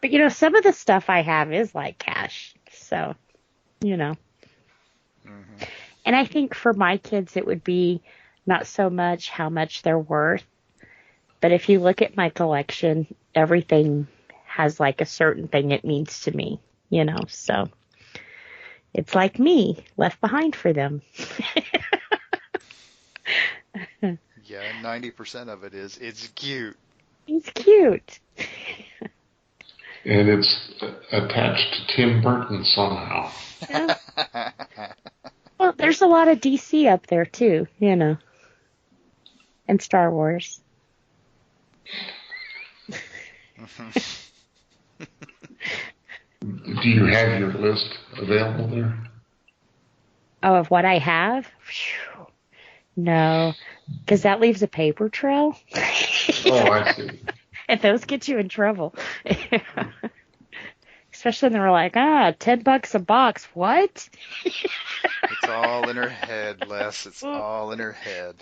But, you know, some of the stuff I have is like cash. So, you know. Mm-hmm. And I think for my kids, it would be not so much how much they're worth. But if you look at my collection, everything has like a certain thing it means to me, you know. So it's like me, left behind for them. Yeah, 90% of it is it's cute. He's cute. And it's attached to Tim Burton somehow. Yeah. Well, there's a lot of DC up there too, you know. And Star Wars. Do you have your list available there? Oh, of what I have? Phew. No, because that leaves a paper trail. Oh, I see. And those get you in trouble. Especially when they're like, $10 a box. What? It's all in her head, Les. It's all in her head.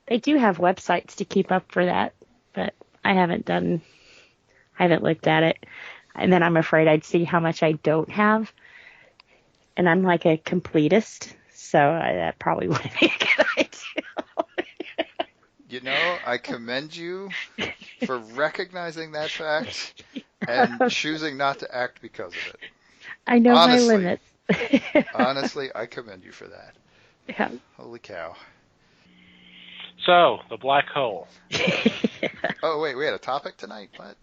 They do have websites to keep up for that, but I haven't looked at it. And then I'm afraid I'd see how much I don't have. And I'm like a completist, so that probably wouldn't be a good idea. You know, I commend you for recognizing that fact and choosing not to act because of it. I know Honestly. my limits. Honestly, I commend you for that. Yeah. Holy cow. So, the black hole. Oh, wait, we had a topic tonight? What?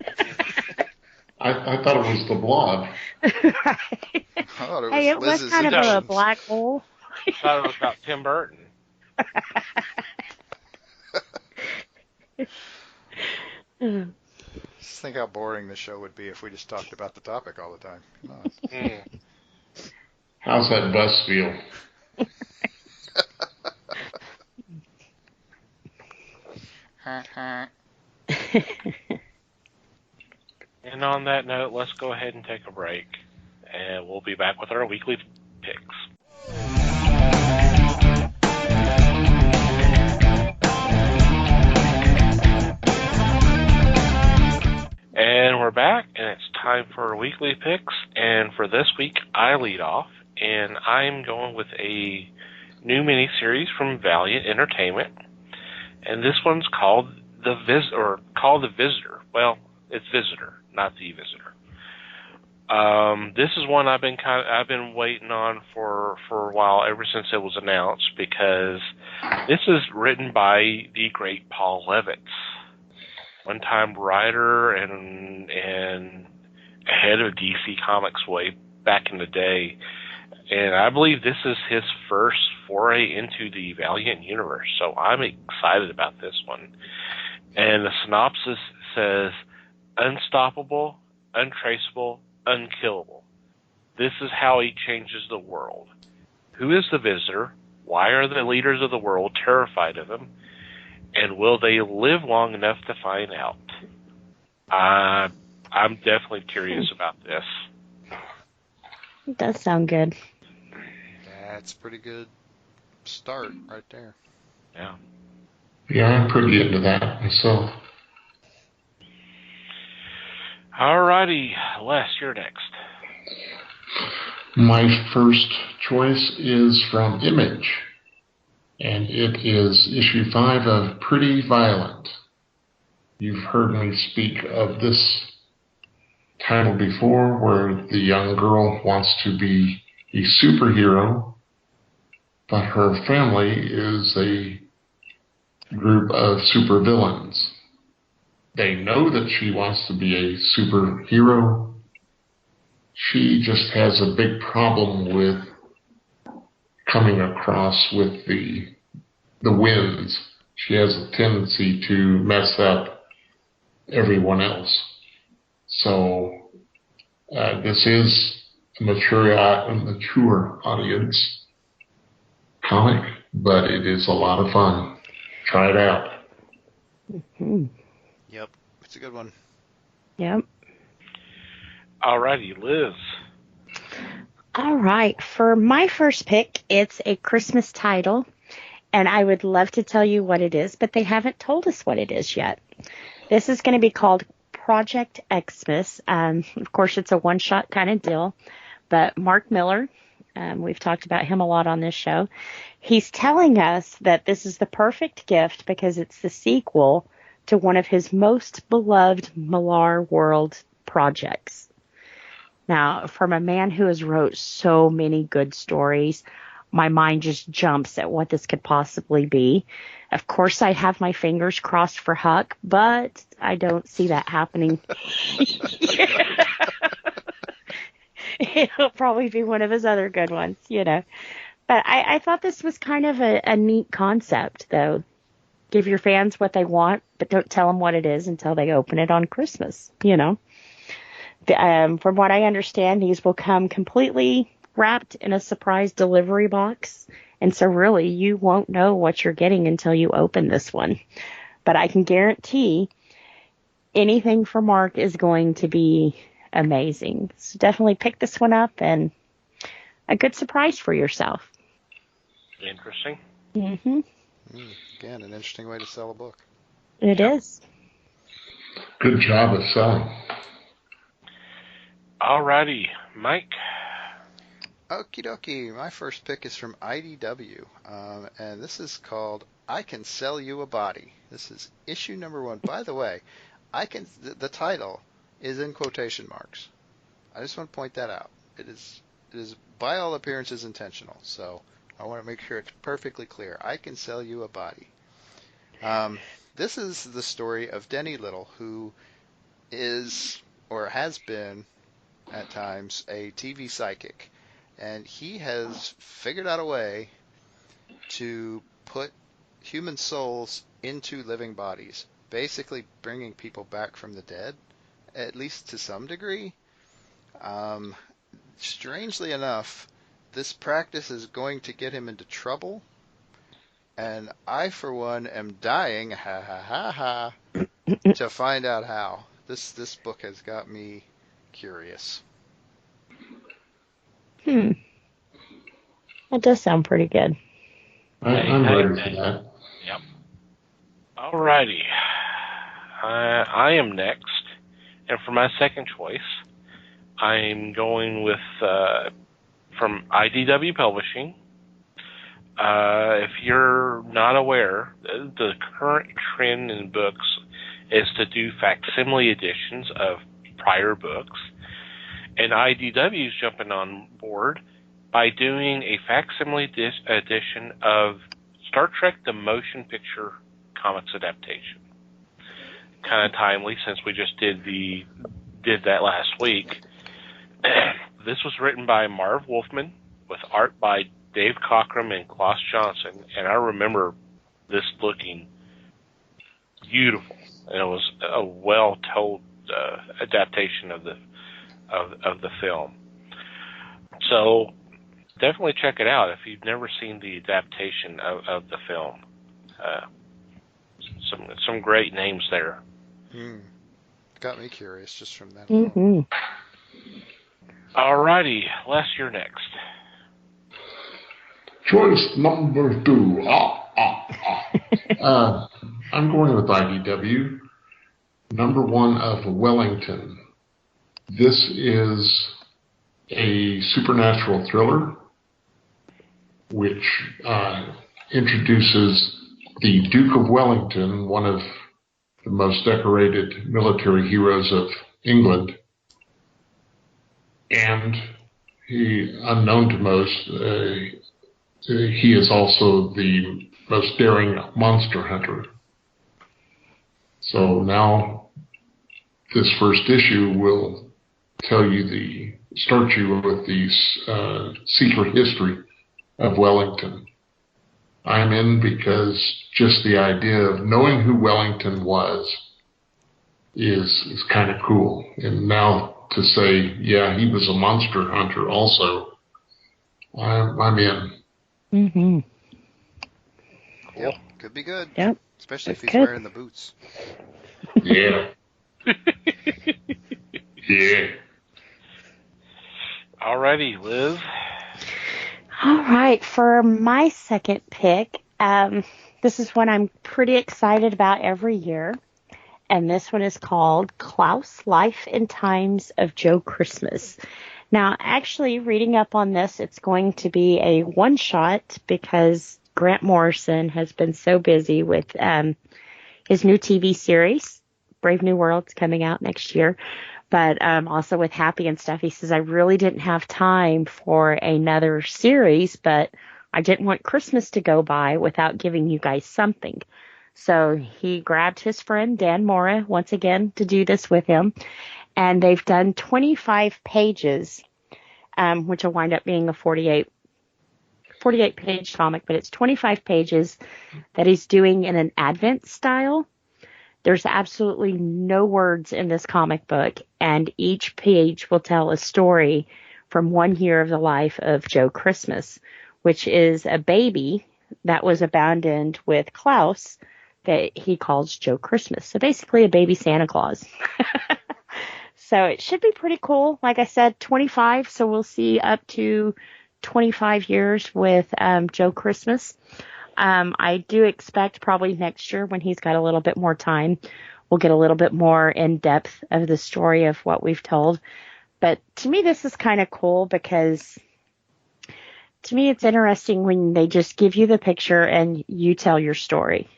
I thought it was the blob. Right. I thought it was Hey, it was Liz's kind of a addictions. black hole. I thought it was about Tim Burton. Just think how boring the show would be if we just talked about the topic all the time. Come on. How's that bus feel? And on that note, let's go ahead and take a break. And we'll be back with our weekly picks. And we're back, and it's time for our weekly picks. And for this week, I lead off, and I'm going with a new miniseries from Valiant Entertainment. And this one's called The Visitor. Well, it's Visitor, not The Visitor. This is one I've been waiting on for a while, ever since it was announced, because this is written by the great Paul Levitz, one-time writer and head of DC Comics way back in the day. And I believe this is his first foray into the Valiant universe, so I'm excited about this one. And the synopsis says, unstoppable, untraceable, unkillable. This is how he changes the world. Who is the Visitor? Why are the leaders of the world terrified of him? And will they live long enough to find out? I'm definitely curious about this. It does sound good. That's a pretty good start right there. Yeah. Yeah, I'm pretty into that myself. Alrighty, Les, you're next. My first choice is from Image, and it is issue 5 of Pretty Violent. You've heard me speak of this title before, where the young girl wants to be a superhero, but her family is a group of supervillains. They know that she wants to be a superhero. She just has a big problem with coming across with the wins. She has a tendency to mess up everyone else. So this is a mature audience comic, but it is a lot of fun. Try it out. Mm-hmm. Yep, it's a good one. Yep. Alrighty, Liz. All right. For my first pick, it's a Christmas title, and I would love to tell you what it is, but they haven't told us what it is yet. This is going to be called Project Xmas. Of course, it's a one-shot kind of deal, but Mark Miller, we've talked about him a lot on this show. He's telling us that this is the perfect gift because it's the sequel to one of his most beloved Millar World projects. Now, from a man who has wrote so many good stories, my mind just jumps at what this could possibly be. Of course, I have my fingers crossed for Huck, but I don't see that happening. It'll probably be one of his other good ones, you know. But I thought this was kind of a neat concept, though. Give your fans what they want, but don't tell them what it is until they open it on Christmas, you know. From what I understand, these will come completely wrapped in a surprise delivery box. And so really, you won't know what you're getting until you open this one. But I can guarantee anything from Mark is going to be amazing. So definitely pick this one up and a good surprise for yourself. Interesting. Mm-hmm. Again, an interesting way to sell a book. It is. Good job of selling. Alrighty, Mike. Okie dokie. My first pick is from IDW, and this is called I Can Sell You a Body. This is issue number 1. By the way, the title is in quotation marks. I just want to point that out. It is by all appearances intentional, so I want to make sure it's perfectly clear. I Can Sell You a Body. This is the story of Denny Little, who is, or has been at times, a TV psychic. And he has figured out a way to put human souls into living bodies, basically bringing people back from the dead, at least to some degree. Strangely enough, this practice is going to get him into trouble, and I, for one, am dying, ha ha ha ha, to find out how. This book has got me curious. That does sound pretty good. I'm ready for that. Yep. Alrighty. I am next, and for my second choice, I'm going with from IDW Publishing. If you're not aware, the current trend in books is to do facsimile editions of prior books, and IDW is jumping on board by doing a facsimile edition of Star Trek: The Motion Picture comics adaptation. Kind of timely since we just did that last week. This was written by Marv Wolfman with art by Dave Cockrum and Klaus Johnson, and I remember this looking beautiful. And it was a well-told adaptation of the film. So definitely check it out if you've never seen the adaptation of the film. Some great names there. Got me curious just from that alone. Alrighty, Les, you're next. Choice number 2. I'm going with IDW. Number 1 of Wellington. This is a supernatural thriller which introduces the Duke of Wellington, one of the most decorated military heroes of England. And he, unknown to most, he is also the most daring monster hunter. So now this first issue will start you with the secret history of Wellington. I'm in because just the idea of knowing who Wellington was is kind of cool. And now to say, yeah, he was a monster hunter also, I'm in. Yep, could be good. Yep. Especially if he's wearing the boots. Yeah. Yeah. Alrighty, Liz. All right, for my second pick, this is one I'm pretty excited about every year, and this one is called Klaus: Life and Times of Joe Christmas. Now, actually, reading up on this, it's going to be a one-shot because Grant Morrison has been so busy with his new TV series, Brave New World's coming out next year. But also with Happy and stuff, he says, I really didn't have time for another series, but I didn't want Christmas to go by without giving you guys something. So he grabbed his friend Dan Mora once again to do this with him. And they've done 25 pages, which will wind up being a 48-page comic, but it's 25 pages that he's doing in an Advent style. There's absolutely no words in this comic book, and each page will tell a story from 1 year of the life of Joe Christmas, which is a baby that was abandoned with Klaus that he calls Joe Christmas. So basically a baby Santa Claus. So it should be pretty cool. Like I said, 25, so we'll see up to 25 years with Joe Christmas. I do expect probably next year when he's got a little bit more time, we'll get a little bit more in depth of the story of what we've told. But to me, this is kind of cool because to me, it's interesting when they just give you the picture and you tell your story.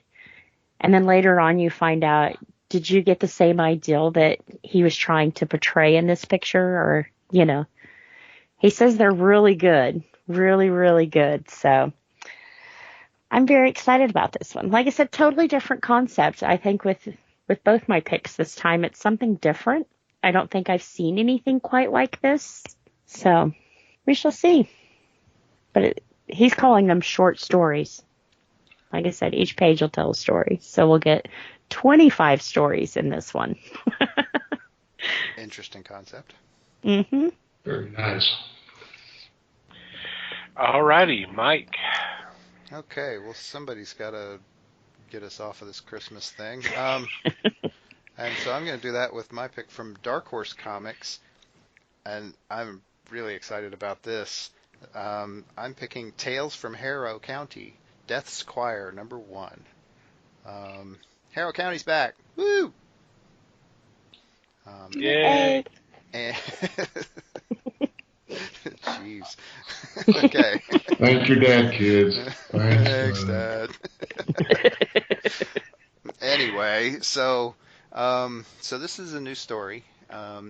And then later on, you find out, did you get the same ideal that he was trying to portray in this picture? Or, he says they're really good, really, really good. So I'm very excited about this one. Like I said, totally different concept. I think with both my picks this time, it's something different. I don't think I've seen anything quite like this. So we shall see. But he's calling them short stories. Like I said, each page will tell a story. So we'll get 25 stories in this one. Interesting concept. Mm-hmm. Very nice. Alrighty, Mike. Okay, well, somebody's got to get us off of this Christmas thing. And so I'm going to do that with my pick from Dark Horse Comics, and I'm really excited about this. I'm picking Tales from Harrow County, Death's Choir, #1. Harrow County's back. Woo! Yay! And jeez. Okay. Thank your dad, kids. Thanks, Dad. Anyway, so this is a new story.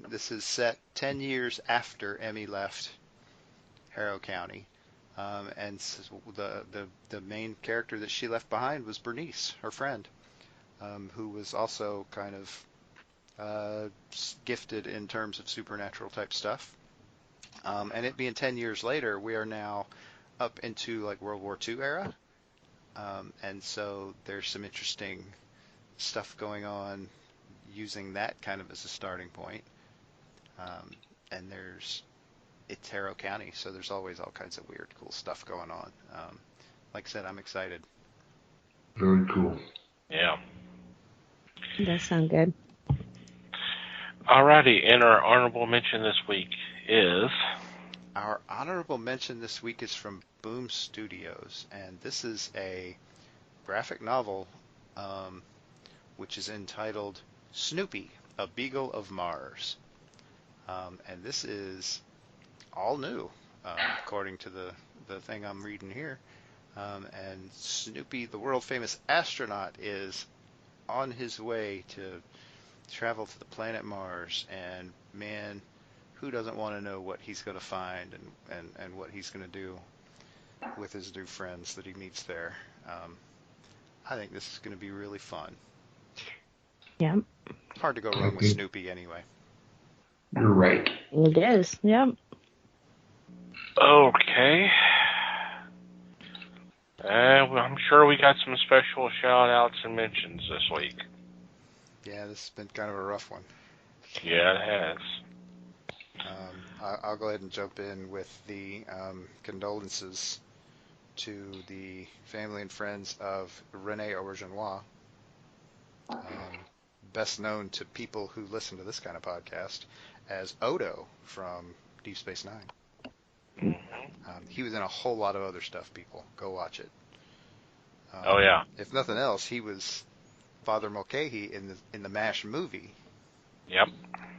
This is set 10 years after Emmy left Harrow County, and the main character that she left behind was Bernice, her friend, who was also kind of gifted in terms of supernatural type stuff. And it being 10 years later, we are now up into like World War II era, and so there's some interesting stuff going on using that kind of as a starting point. And it's Harrow County, so there's always all kinds of weird, cool stuff going on. Like I said, I'm excited. Very cool. Yeah. That sounds good. Alrighty, and our honorable mention this week is... Our honorable mention this week is from Boom Studios, and this is a graphic novel which is entitled Snoopy, A Beagle of Mars. And this is all new, according to the thing I'm reading here. And Snoopy, the world-famous astronaut, is on his way to travel to the planet Mars. And man, who doesn't want to know what he's going to find and what he's going to do with his new friends that he meets there. I think this is going to be really fun. Yeah. Hard to go wrong with Snoopy anyway. You're right. It is. Yep. Okay. Well, I'm sure we got some special shout-outs and mentions this week. Yeah, this has been kind of a rough one. Yeah, it has. I'll go ahead and jump in with the condolences to the family and friends of Rene Auberjonois, best known to people who listen to this kind of podcast as Odo from Deep Space Nine. He was in a whole lot of other stuff, people. Go watch it. Oh, yeah. If nothing else, he was Father Mulcahy in the MASH movie. Yep.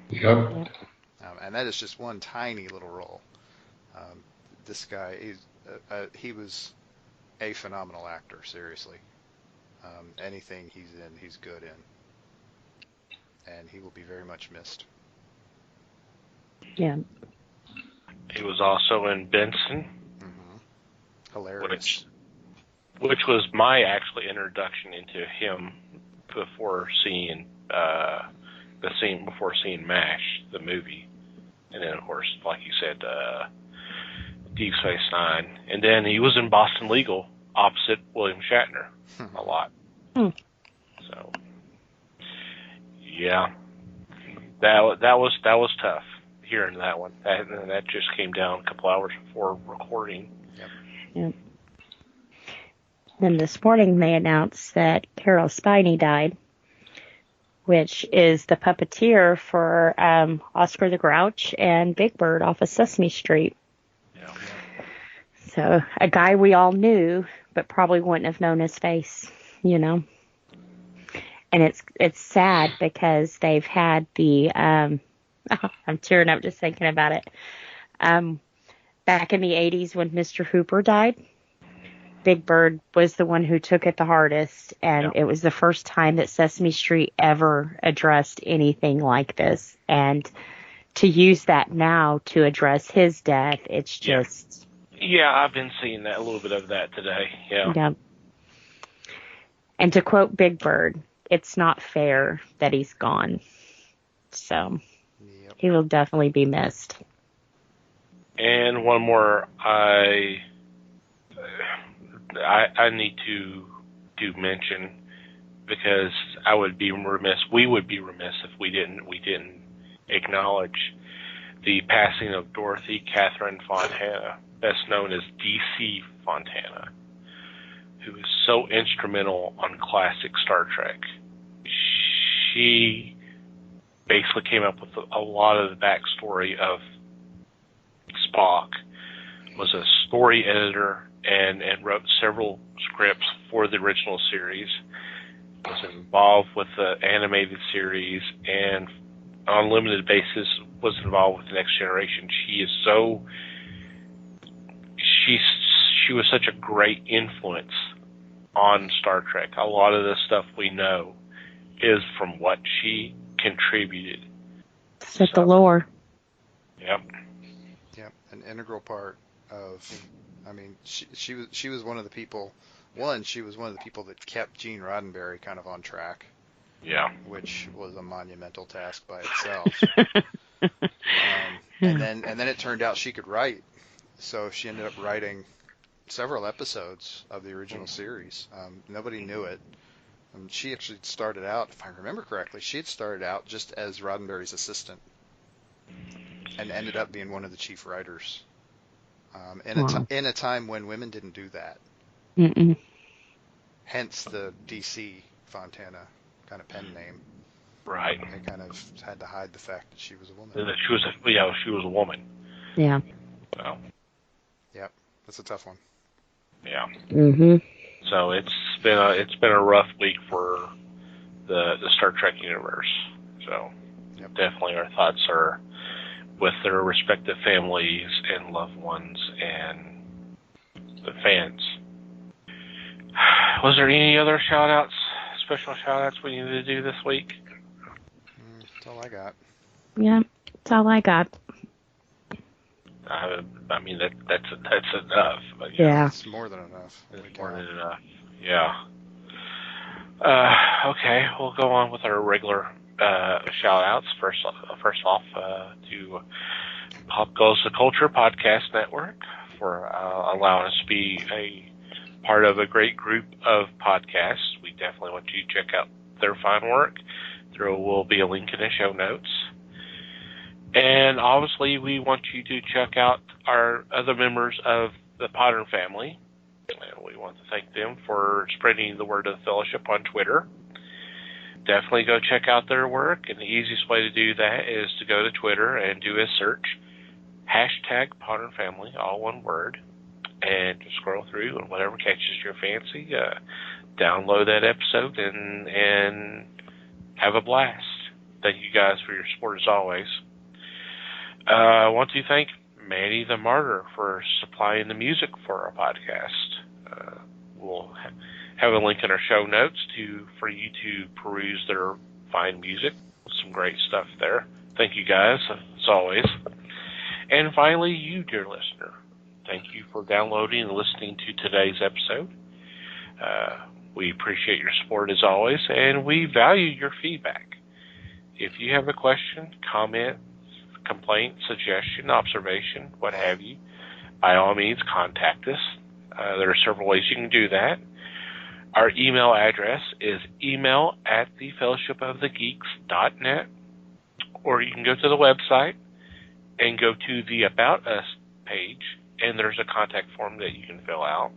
Yep. And that is just one tiny little role. This guy, he was a phenomenal actor, seriously. Anything he's in, he's good in. And he will be very much missed. Yeah. He was also in Benson. Mm-hmm. Hilarious. Which was my actually introduction into him before seeing MASH, the movie. And then, of course, like you said, Deep Space Nine. And then he was in Boston Legal opposite William Shatner a lot. So, yeah, that was tough hearing that one. That just came down a couple hours before recording. Yep. Then this morning they announced that Carol Spiney died, which is the puppeteer for Oscar the Grouch and Big Bird off of Sesame Street. Yeah. So a guy we all knew, but probably wouldn't have known his face, you know. And it's sad because they've had the I'm tearing up just thinking about it. Back in the 80s when Mr. Hooper died, Big Bird was the one who took it the hardest, and it was the first time that Sesame Street ever addressed anything like this. And to use that now to address his death, it's just... Yeah, I've been seeing a little bit of that today, yeah. And to quote Big Bird, it's not fair that he's gone. So, he will definitely be missed. And one more, I need to mention, because I would be remiss. We would be remiss if we didn't acknowledge the passing of Dorothy Catherine Fontana, best known as DC Fontana, who is so instrumental on classic Star Trek. She basically came up with a lot of the backstory of Spock, was a story editor, and wrote several scripts for the original series, was involved with the animated series, and on a limited basis was involved with the Next Generation. She was such a great influence on Star Trek. A lot of the stuff we know is from what she contributed. Set the lore. Yep. Yep. An integral part of. I mean, she was one of the people. She was one of the people that kept Gene Roddenberry kind of on track. Yeah. Which was a monumental task by itself. And then it turned out she could write, so she ended up writing several episodes of the original series. Nobody knew it. She actually started out, if I remember correctly, she had started out just as Roddenberry's assistant, and ended up being one of the chief writers. In a time when women didn't do that. Mm-mm. Hence the DC Fontana kind of pen name. Right. They kind of had to hide the fact that she was a woman. And that she was a woman. Yeah. So. Yep, that's a tough one. Yeah. Mhm. So it's been a rough week for the Star Trek universe. So definitely our thoughts are with their respective families and loved ones and the fans. Was there any other shout-outs, special shout-outs we needed to do this week? That's all I got. Yeah, that's all I got. I mean, that's enough. But, yeah. It's more than enough. It's more than enough. Yeah. Okay, we'll go on with our regular shout-outs. First off, to Pop Goes the Culture Podcast Network for allowing us to be a part of a great group of podcasts. We definitely want you to check out their fine work. There will be a link in the show notes. And obviously, we want you to check out our other members of the Potter family. And we want to thank them for spreading the word of the fellowship on Twitter. Definitely go check out their work. And the easiest way to do that is to go to Twitter and do a search. #PotterFamily, all one word. And just scroll through, and whatever catches your fancy, download that episode and have a blast. Thank you guys for your support as always. I want to thank Manny the Martyr for supplying the music for our podcast. We'll have a link in our show notes for you to peruse their fine music. Some great stuff there. Thank you guys, as always. And finally, you, dear listener, thank you for downloading and listening to today's episode. We appreciate your support as always, and we value your feedback. If you have a question, comment, complaint, suggestion, observation, what have you, by all means, contact us. There are several ways you can do that. Our email address is email@thefellowshipofthegeeks.net, or you can go to the website and go to the About Us page, and there's a contact form that you can fill out.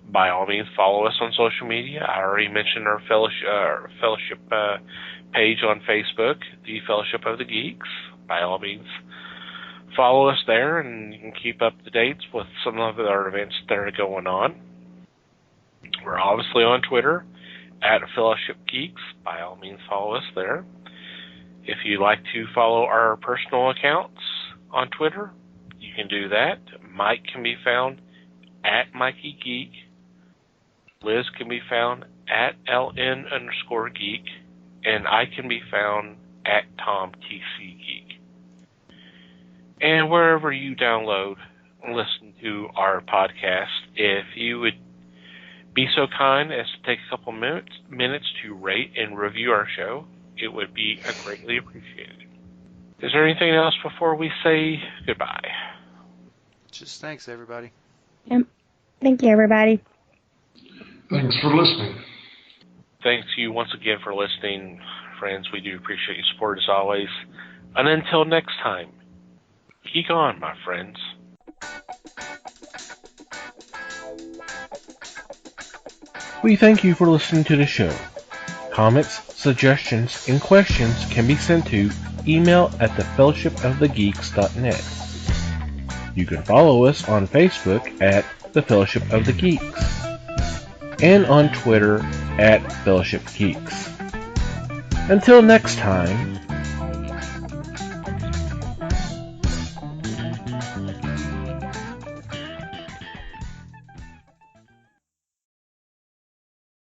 By all means, follow us on social media. I already mentioned our fellowship page on Facebook, The Fellowship of the Geeks. By all means, follow us there, and you can keep up to date with some of our events that are going on. We're obviously on Twitter, @FellowshipGeeks. By all means, follow us there. If you'd like to follow our personal accounts on Twitter, you can do that. Mike can be found @MikeyGeek. Liz can be found @LN_geek. And I can be found @TomTCGeek. And wherever you download and listen to our podcast, if you would be so kind as to take a couple minutes to rate and review our show, it would be greatly appreciated. Is there anything else before we say goodbye? Just thanks, everybody. Yep. Thank you, everybody. Thanks for listening. Thanks to you once again for listening, friends. We do appreciate your support as always. And until next time, geek on, my friends. We thank you for listening to the show. Comments, suggestions, and questions can be sent to email@thefellowshipofthegeeks.net. You can follow us on Facebook at The Fellowship of the Geeks and on Twitter at Fellowship Geeks. Until next time,